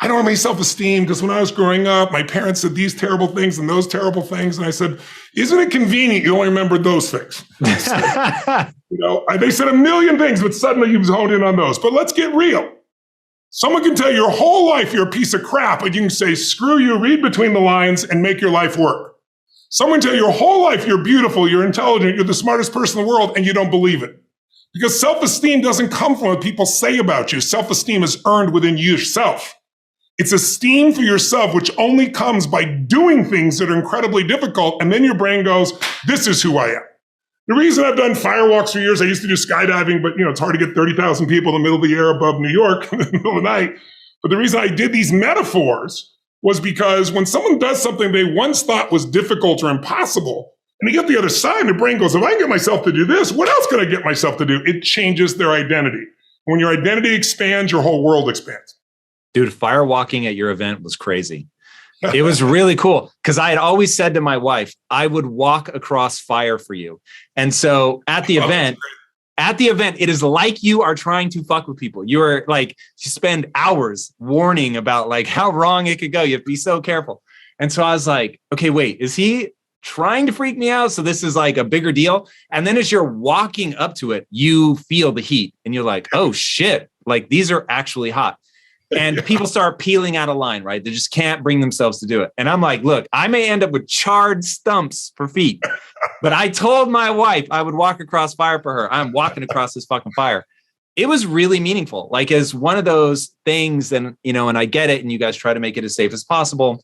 I don't have any self-esteem because when I was growing up, my parents said these terrible things and those terrible things. And I said, isn't it convenient you only remembered those things? They said a million things, but suddenly you've honed in on those. But let's get real. Someone can tell you your whole life you're a piece of crap, but you can say, screw you, read between the lines and make your life work. Someone can tell you your whole life you're beautiful, you're intelligent, you're the smartest person in the world, and you don't believe it. Because self-esteem doesn't come from what people say about you. Self-esteem is earned within yourself. It's esteem for yourself, which only comes by doing things that are incredibly difficult. And then your brain goes, this is who I am. The reason I've done firewalks for years, I used to do skydiving, but it's hard to get 30,000 people in the middle of the air above New York in the middle of the night. But the reason I did these metaphors was because when someone does something they once thought was difficult or impossible, and they get the other side, and the brain goes, if I can get myself to do this, what else can I get myself to do? It changes their identity. When your identity expands, your whole world expands. Dude, firewalking at your event was crazy. It was really cool because I had always said to my wife, I would walk across fire for you. And so at the event, it is like you are trying to fuck with people. You are like, you spend hours warning about like how wrong it could go. You have to be so careful. And so I was like, okay, wait, is he trying to freak me out? So this is like a bigger deal. And then as you're walking up to it, you feel the heat and you're like, oh shit, like these are actually hot. And people start peeling out of line, right? They just can't bring themselves to do it. And I'm like, look, I may end up with charred stumps for feet, but I told my wife I would walk across fire for her. I'm walking across this fucking fire. It was really meaningful. Like as one of those things, and I get it. And you guys try to make it as safe as possible,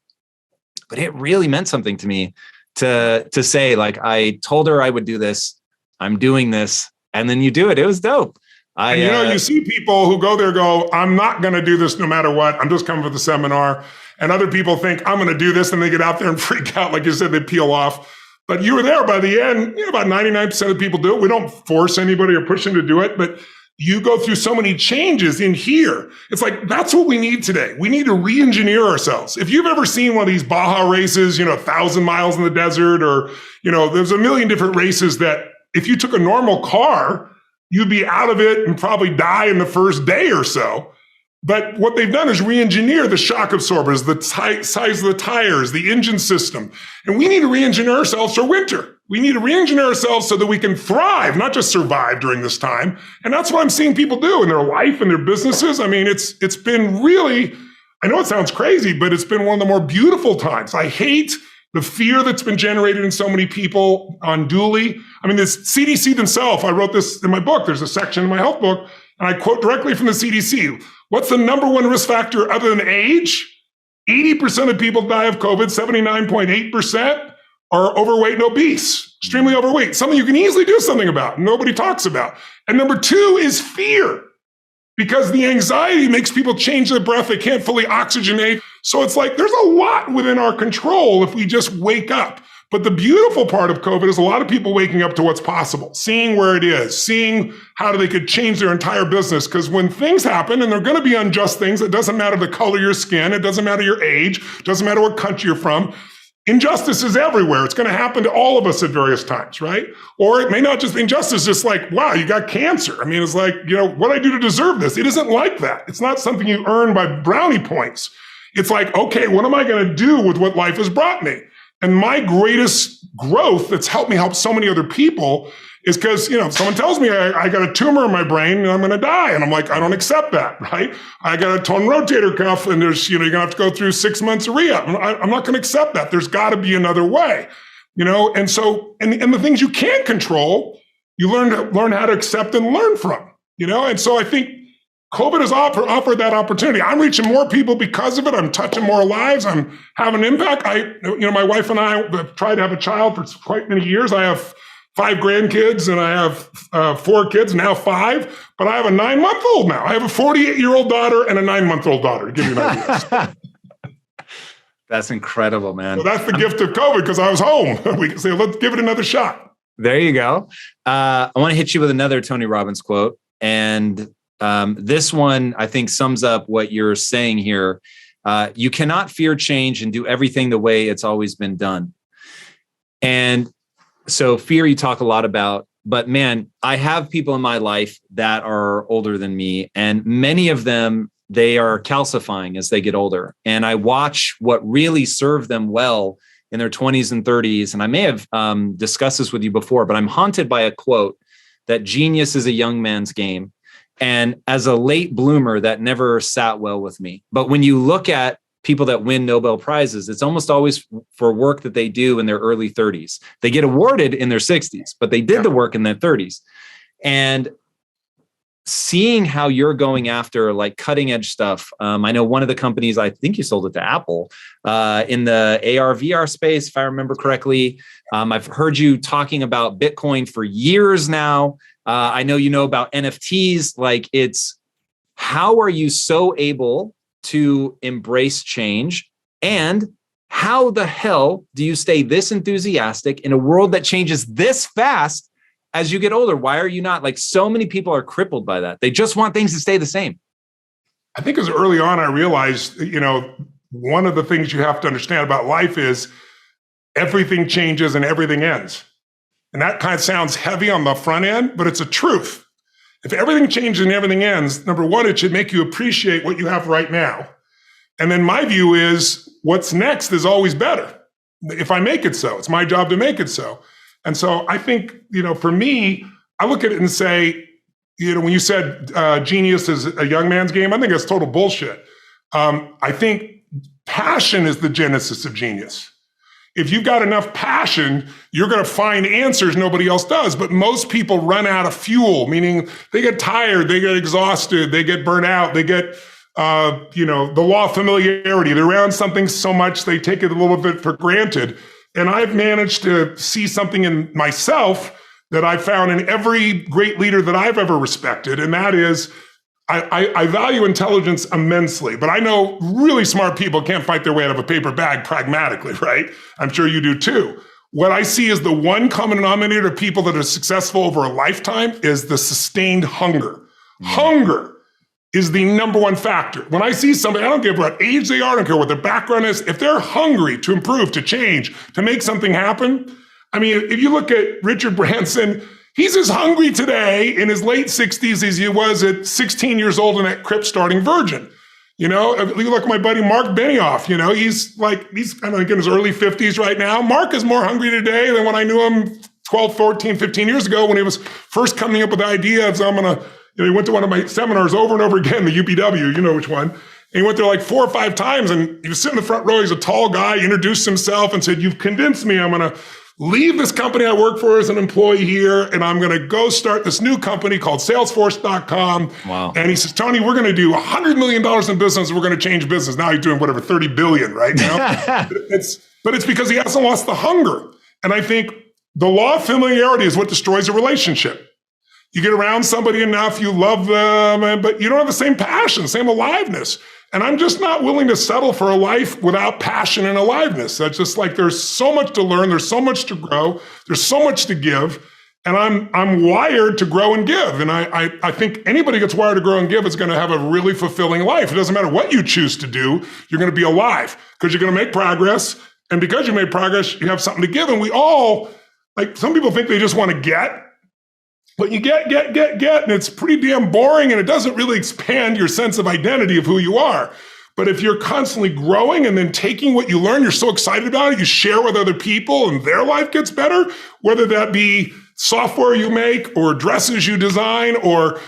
but it really meant something to me to say, like, I told her I would do this. I'm doing this. And then you do it. It was dope. You see people who go there go, I'm not going to do this no matter what. I'm just coming for the seminar. And other people think I'm going to do this and they get out there and freak out. Like you said, they peel off. But you were there by the end. About 99% of people do it. We don't force anybody or push them to do it. But you go through so many changes in here. It's like, that's what we need today. We need to re-engineer ourselves. If you've ever seen one of these Baja races, 1,000 miles in the desert, or, there's a million different races that if you took a normal car, you'd be out of it and probably die in the first day or so. But what they've done is re-engineer the shock absorbers, the size of the tires, the engine system. And we need to re-engineer ourselves for winter. We need to re-engineer ourselves so that we can thrive, not just survive during this time. And that's what I'm seeing people do in their life and their businesses. I mean, it's been really, I know it sounds crazy, but it's been one of the more beautiful times. I hate the fear that's been generated in so many people unduly. I mean, this CDC themselves, I wrote this in my book. There's a section in my health book, and I quote directly from the CDC. What's the number one risk factor other than age? 80% of people die of COVID, 79.8% are overweight and obese, extremely overweight, something you can easily do something about, nobody talks about. And number two is fear, because the anxiety makes people change their breath. They can't fully oxygenate. So it's like there's a lot within our control if we just wake up. But the beautiful part of COVID is a lot of people waking up to what's possible, seeing where it is, seeing how they could change their entire business. Because when things happen, and they're going to be unjust things, it doesn't matter the color of your skin, it doesn't matter your age, it doesn't matter what country you're from. Injustice is everywhere. It's going to happen to all of us at various times, right? Or it may not just be injustice, just like, wow, you got cancer. I mean, it's like, what do I do to deserve this? It isn't like that. It's not something you earn by brownie points. It's like, okay, what am I going to do with what life has brought me? And my greatest growth that's helped me help so many other people is because, someone tells me I got a tumor in my brain and I'm going to die. And I'm like, I don't accept that, right? I got a torn rotator cuff and there's, you're going to have to go through 6 months of rehab. I'm not going to accept that. There's got to be another way, And so, and the things you can't control, you learn how to accept and learn from, And so I think COVID has offered that opportunity. I'm reaching more people because of it. I'm touching more lives. I'm having an impact. My wife and I have tried to have a child for quite many years. I have 5 grandkids and I have 4 kids, now 5, but I have a 9-month-old now. I have a 48-year-old daughter and a 9-month-old daughter, to give you an idea. That's incredible, man. So that's the gift of COVID, because I was home. We can say, let's give it another shot. There you go. I want to hit you with another Tony Robbins quote. And this one, I think, sums up what you're saying here. You cannot fear change and do everything the way it's always been done. And so fear you talk a lot about, but man, I have people in my life that are older than me, and many of them, they are calcifying as they get older. And I watch what really served them well in their 20s and 30s. And I may have discussed this with you before, but I'm haunted by a quote that genius is a young man's game. And as a late bloomer, that never sat well with me. But when you look at people that win Nobel Prizes, it's almost always for work that they do in their early 30s. They get awarded in their 60s, but they did the work in their 30s. And seeing how you're going after like cutting edge stuff. I know one of the companies, I think you sold it to Apple in the AR, VR space, if I remember correctly. I've heard you talking about Bitcoin for years now. I know you know about NFTs. Like, it's, how are you so able to embrace change? And how the hell do you stay this enthusiastic in a world that changes this fast as you get older? Why are you not? Like, so many people are crippled by that. They just want things to stay the same. I think as early on, I realized, one of the things you have to understand about life is everything changes and everything ends. And that kind of sounds heavy on the front end, but it's a truth. If everything changes and everything ends, number one, it should make you appreciate what you have right now. And then my view is what's next is always better. If I make it so, it's my job to make it so. And so I think, for me, I look at it and say, when you said genius is a young man's game, I think that's total bullshit. I think passion is the genesis of genius. If you've got enough passion, you're going to find answers nobody else does. But most people run out of fuel, meaning they get tired, they get exhausted, they get burnt out, they get, the law of familiarity. They're around something so much, they take it a little bit for granted. And I've managed to see something in myself that I found in every great leader that I've ever respected. And that is, I value intelligence immensely, but I know really smart people can't fight their way out of a paper bag pragmatically, right? I'm sure you do too. What I see as the one common denominator of people that are successful over a lifetime is the sustained hunger. Hunger is the number one factor. When I see somebody, I don't care what age they are, I don't care what their background is, if they're hungry to improve, to change, to make something happen. I mean, if you look at Richard Branson, he's as hungry today in his late 60s as he was at 16 years old in that crypt starting Virgin. You look at my buddy Mark Benioff, he's kind of in his early 50s right now. Mark is more hungry today than when I knew him 12, 14, 15 years ago when he was first coming up with the idea of, he went to one of my seminars over and over again, the UPW, you know which one. And he went there like 4 or 5 times, and he was sitting in the front row. He's a tall guy, introduced himself and said, "You've convinced me. I'm going to leave this company I work for as an employee here, and I'm going to go start this new company called Salesforce.com. Wow. And he says, "Tony, we're going to do $100 million in business. We're going to change business." Now he's doing whatever, 30 billion right now. But it's because he hasn't lost the hunger. And I think the law of familiarity is what destroys a relationship. You get around somebody enough, you love them, but you don't have the same passion, same aliveness. And I'm just not willing to settle for a life without passion and aliveness. That's just like, there's so much to learn, there's so much to grow, there's so much to give, and I'm wired to grow and give. And I think anybody who gets wired to grow and give is going to have a really fulfilling life. It doesn't matter what you choose to do, you're going to be alive because you're going to make progress. And because you made progress, you have something to give. And we all, some people think they just want to get, but you get, and it's pretty damn boring, and it doesn't really expand your sense of identity of who you are. But if you're constantly growing and then taking what you learn, you're so excited about it, you share with other people and their life gets better, whether that be software you make or dresses you design or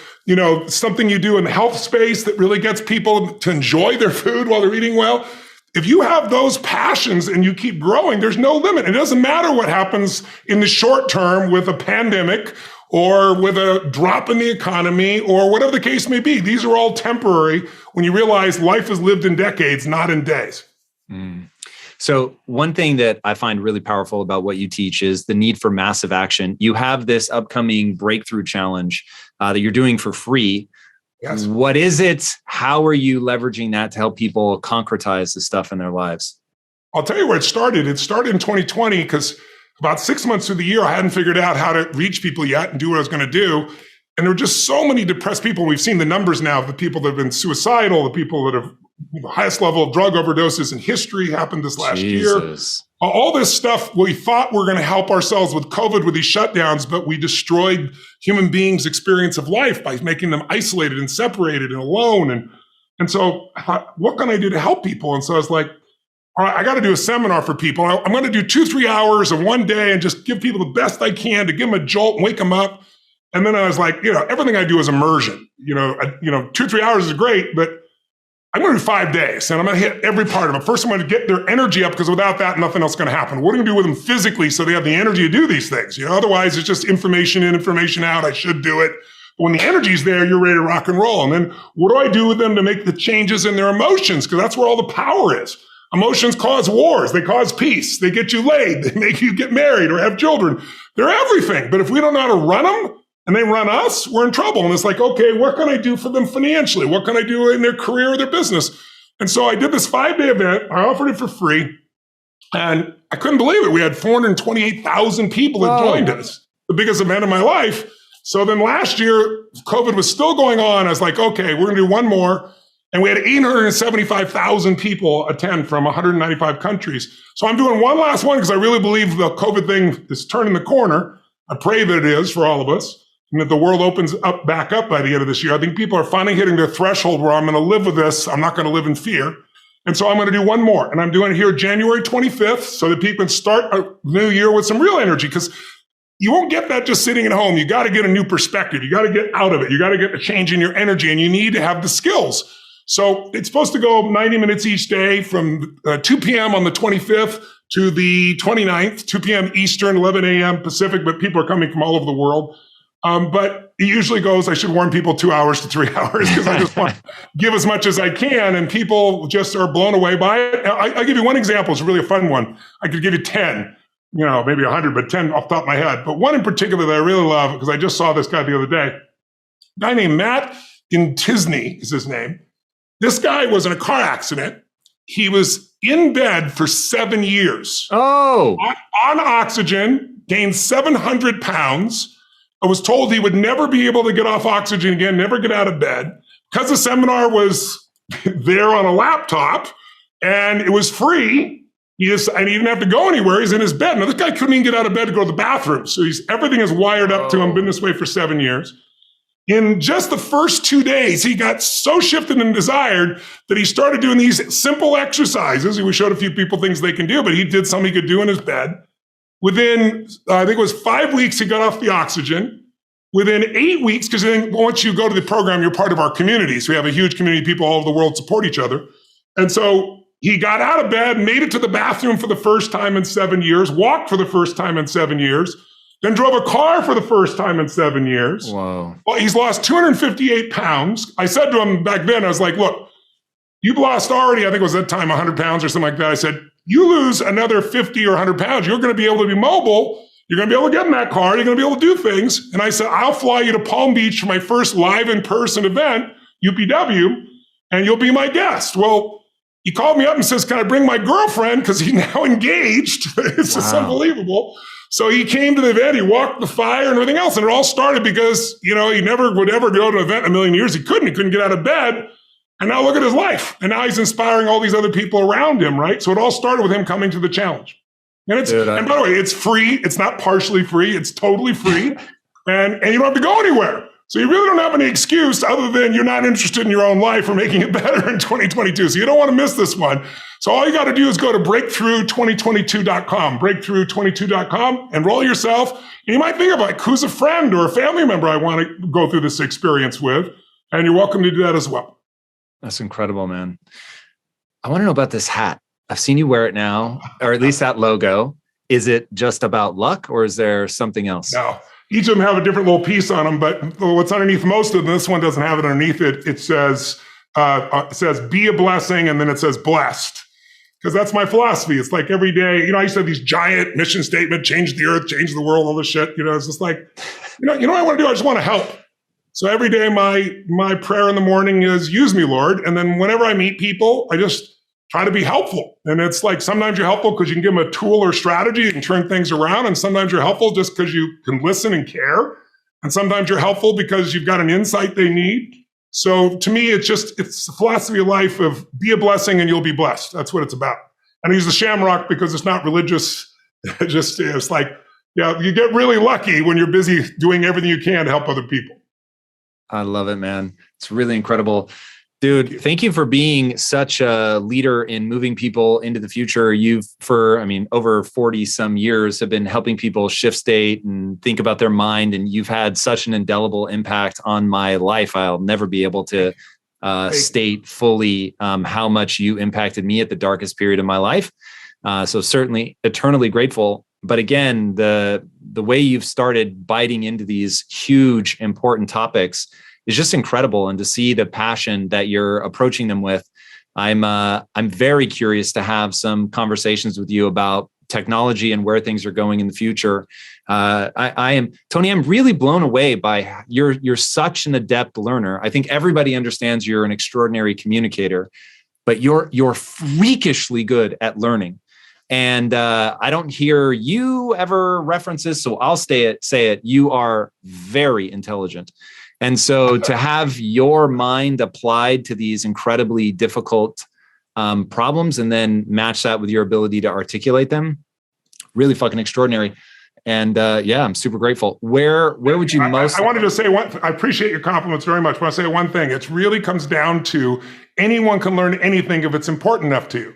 something you do in the health space that really gets people to enjoy their food while they're eating well. If you have those passions and you keep growing, there's no limit. It doesn't matter what happens in the short term with a pandemic or with a drop in the economy or whatever the case may be. These are all temporary when you realize life is lived in decades, not in days. So one thing that I find really powerful about what you teach is the need for massive action. You have this upcoming breakthrough challenge that you're doing for free. Yes. What is it? How are you leveraging that to help people concretize the stuff in their lives? I'll tell you where it started. It started in 2020 because about 6 months through the year, I hadn't figured out how to reach people yet and do what I was going to do. And there were just so many depressed people. We've seen the numbers now of the people that have been suicidal, the people that have the highest level of drug overdoses in history happened this last year. All this stuff, we thought we were going to help ourselves with COVID, with these shutdowns, but we destroyed human beings' experience of life by making them isolated and separated and alone. And so I thought, what can I do to help people? And so I was like, all right, I got to do a seminar for people. I'm going to do 2-3 hours of one day and just give people the best I can to give them a jolt and wake them up. And then I was like, everything I do is immersion. 2-3 hours is great, but I'm going to do 5 days and I'm going to hit every part of it. First, I'm going to get their energy up because without that, nothing else is going to happen. What are you going to do with them physically so they have the energy to do these things? Otherwise it's just information in, information out. I should do it. But when the energy's there, you're ready to rock and roll. And then what do I do with them to make the changes in their emotions? Because that's where all the power is. Emotions cause wars. They cause peace. They get you laid. They make you get married or have children. They're everything. But if we don't know how to run them, and they run us, we're in trouble. And it's like, okay, what can I do for them financially? What can I do in their career or their business? And so I did this 5-day event. I offered it for free. And I couldn't believe it. We had 428,000 people that joined us, the biggest event of my life. So then last year, COVID was still going on. I was like, okay, we're going to do one more. And we had 875,000 people attend from 195 countries. So I'm doing one last one because I really believe the COVID thing is turning the corner. I pray that it is for all of us. And that the world opens up back up by the end of this year. I think people are finally hitting their threshold where I'm going to live with this. I'm not going to live in fear. And so I'm going to do one more. And I'm doing it here January 25th so that people can start a new year with some real energy because you won't get that just sitting at home. You got to get a new perspective. You got to get out of it. You got to get a change in your energy and you need to have the skills. So it's supposed to go 90 minutes each day from 2 p.m. on the 25th to the 29th, 2 p.m. Eastern, 11 a.m. Pacific, but people are coming from all over the world. But it usually goes, I should warn people 2 hours to 3 hours because I just want to give as much as I can. And people just are blown away by it. I'll give you one example. It's really a fun one. I could give you 10, maybe 100, but 10 off the top of my head. But one in particular that I really love because I just saw this guy the other day. A guy named Matt Intisney is his name. This guy was in a car accident. He was in bed for 7 years. Oh, on oxygen, gained 700 pounds. I was told he would never be able to get off oxygen again, never get out of bed. Because the seminar was there on a laptop and it was free, I didn't have to go anywhere. He's in his bed. Now, this guy couldn't even get out of bed to go to the bathroom. So everything is wired up to him, been this way for 7 years. In just the first 2 days, he got so shifted and desired that he started doing these simple exercises. We showed a few people things they can do, but he did some he could do in his bed. Within, I think it was 5 weeks, he got off the oxygen. Within 8 weeks, because then once you go to the program, you're part of our community. So we have a huge community of people all over the world support each other. And so he got out of bed, made it to the bathroom for the first time in 7 years, walked for the first time in 7 years, then drove a car for the first time in 7 years. Wow. Well, he's lost 258 pounds. I said to him back then, I was like, look, you've lost already, I think it was that time, 100 pounds or something like that. I said, you lose another 50 or 100 pounds, you're going to be able to be mobile. You're going to be able to get in that car. You're going to be able to do things. And I said, I'll fly you to Palm Beach for my first live in-person event, UPW, and you'll be my guest. Well, he called me up and says, can I bring my girlfriend? Because he's now engaged. It's just unbelievable. So he came to the event, he walked the fire and everything else. And it all started because, he never would ever go to an event in a million years. He couldn't get out of bed. And now look at his life. And now he's inspiring all these other people around him, right? So it all started with him coming to the challenge. And and by the way, it's free. It's not partially free. It's totally free. and you don't have to go anywhere. So you really don't have any excuse other than you're not interested in your own life or making it better in 2022. So you don't want to miss this one. So all you got to do is go to breakthrough2022.com, breakthrough22.com, enroll yourself. And you might think of who's a friend or a family member I want to go through this experience with. And you're welcome to do that as well. That's incredible, man. I want to know about this hat. I've seen you wear it now, or at least that logo. Is it just about luck or is there something else? No. each of them have a different little piece on them, but what's underneath most of them, this one doesn't have it underneath it. It says, be a blessing, and then it says blessed. Because that's my philosophy. It's like every day, I used to have these giant mission statement, change the earth, change the world, all this shit. It's just like, what I want to do? I just want to help. So every day my prayer in the morning is, use me, Lord. And then whenever I meet people, I just try to be helpful. And it's like, sometimes you're helpful because you can give them a tool or strategy, you can turn things around. And sometimes you're helpful just because you can listen and care. And sometimes you're helpful because you've got an insight they need. So to me, it's the philosophy of life of be a blessing and you'll be blessed. That's what it's about. And I use the shamrock because it's not religious. It's like, you get really lucky when you're busy doing everything you can to help other people. I love it, man. It's really incredible. Dude, thank you for being such a leader in moving people into the future. You've, over 40 some years have been helping people shift state and think about their mind. And you've had such an indelible impact on my life. I'll never be able to state fully how much you impacted me at the darkest period of my life. So certainly eternally grateful. But again, the way you've started biting into these huge, important topics is just incredible. And to see the passion that you're approaching them with, I'm very curious to have some conversations with you about technology and where things are going in the future. Tony, I'm really blown away by you're such an adept learner. I think everybody understands you're an extraordinary communicator, but you're freakishly good at learning. And I don't hear you ever reference this, so I'll say it. You are very intelligent. And so to have your mind applied to these incredibly difficult problems and then match that with your ability to articulate them, really fucking extraordinary. And I'm super grateful. Where would you most... I wanted to say I appreciate your compliments very much. I want to say one thing. It really comes down to anyone can learn anything if it's important enough to you.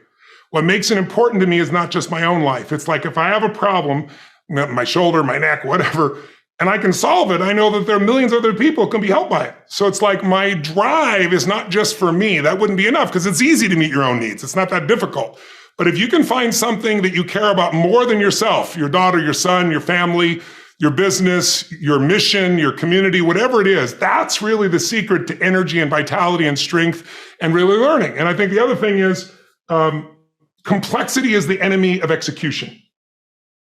What makes it important to me is not just my own life. It's like if I have a problem, my shoulder, my neck, whatever, and I can solve it, I know that there are millions of other people who can be helped by it. So it's like my drive is not just for me. That wouldn't be enough because it's easy to meet your own needs. It's not that difficult. But if you can find something that you care about more than yourself, your daughter, your son, your family, your business, your mission, your community, whatever it is, that's really the secret to energy and vitality and strength and really learning. And I think the other thing is, complexity is the enemy of execution.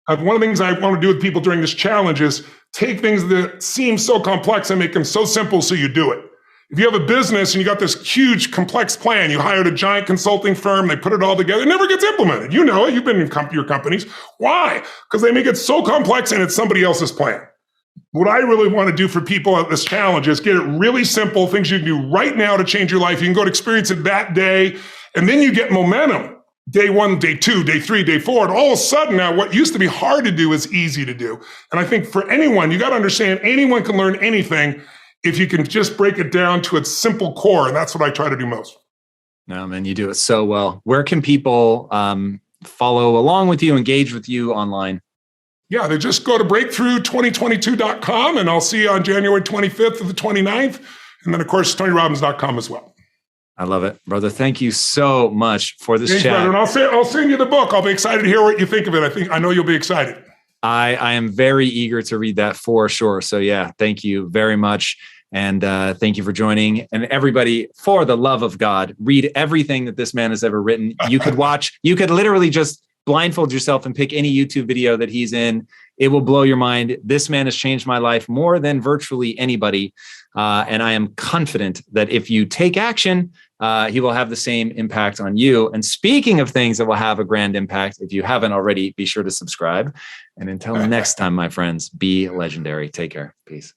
One of the things I want to do with people during this challenge is take things that seem so complex and make them so simple so you do it. If you have a business and you got this huge complex plan, you hired a giant consulting firm, they put it all together, it never gets implemented. You know it, you've been in your companies. Why? Because they make it so complex and it's somebody else's plan. What I really want to do for people at this challenge is get it really simple, things you can do right now to change your life. You can go to experience it that day, and then you get momentum. Day 1, day 2, day 3, day 4, and all of a sudden now what used to be hard to do is easy to do. And I think for anyone, you got to understand anyone can learn anything if you can just break it down to its simple core. And that's what I try to do most. No, man, you do it so well. Where can people follow along with you, engage with you online? Yeah, they just go to breakthrough2022.com and I'll see you on January 25th to the 29th. And then of course, TonyRobbins.com as well. I love it, brother. Thank you so much for this Thanks, chat. Brother. And I'll send you the book. I'll be excited to hear what you think of it. I know you'll be excited. I am very eager to read that for sure. So yeah, thank you very much. And thank you for joining. And everybody, for the love of God, read everything that this man has ever written. You could literally just blindfold yourself and pick any YouTube video that he's in. It will blow your mind. This man has changed my life more than virtually anybody. And I am confident that if you take action, he will have the same impact on you. And speaking of things that will have a grand impact, if you haven't already, be sure to subscribe. And until next time, my friends, be legendary. Take care. Peace.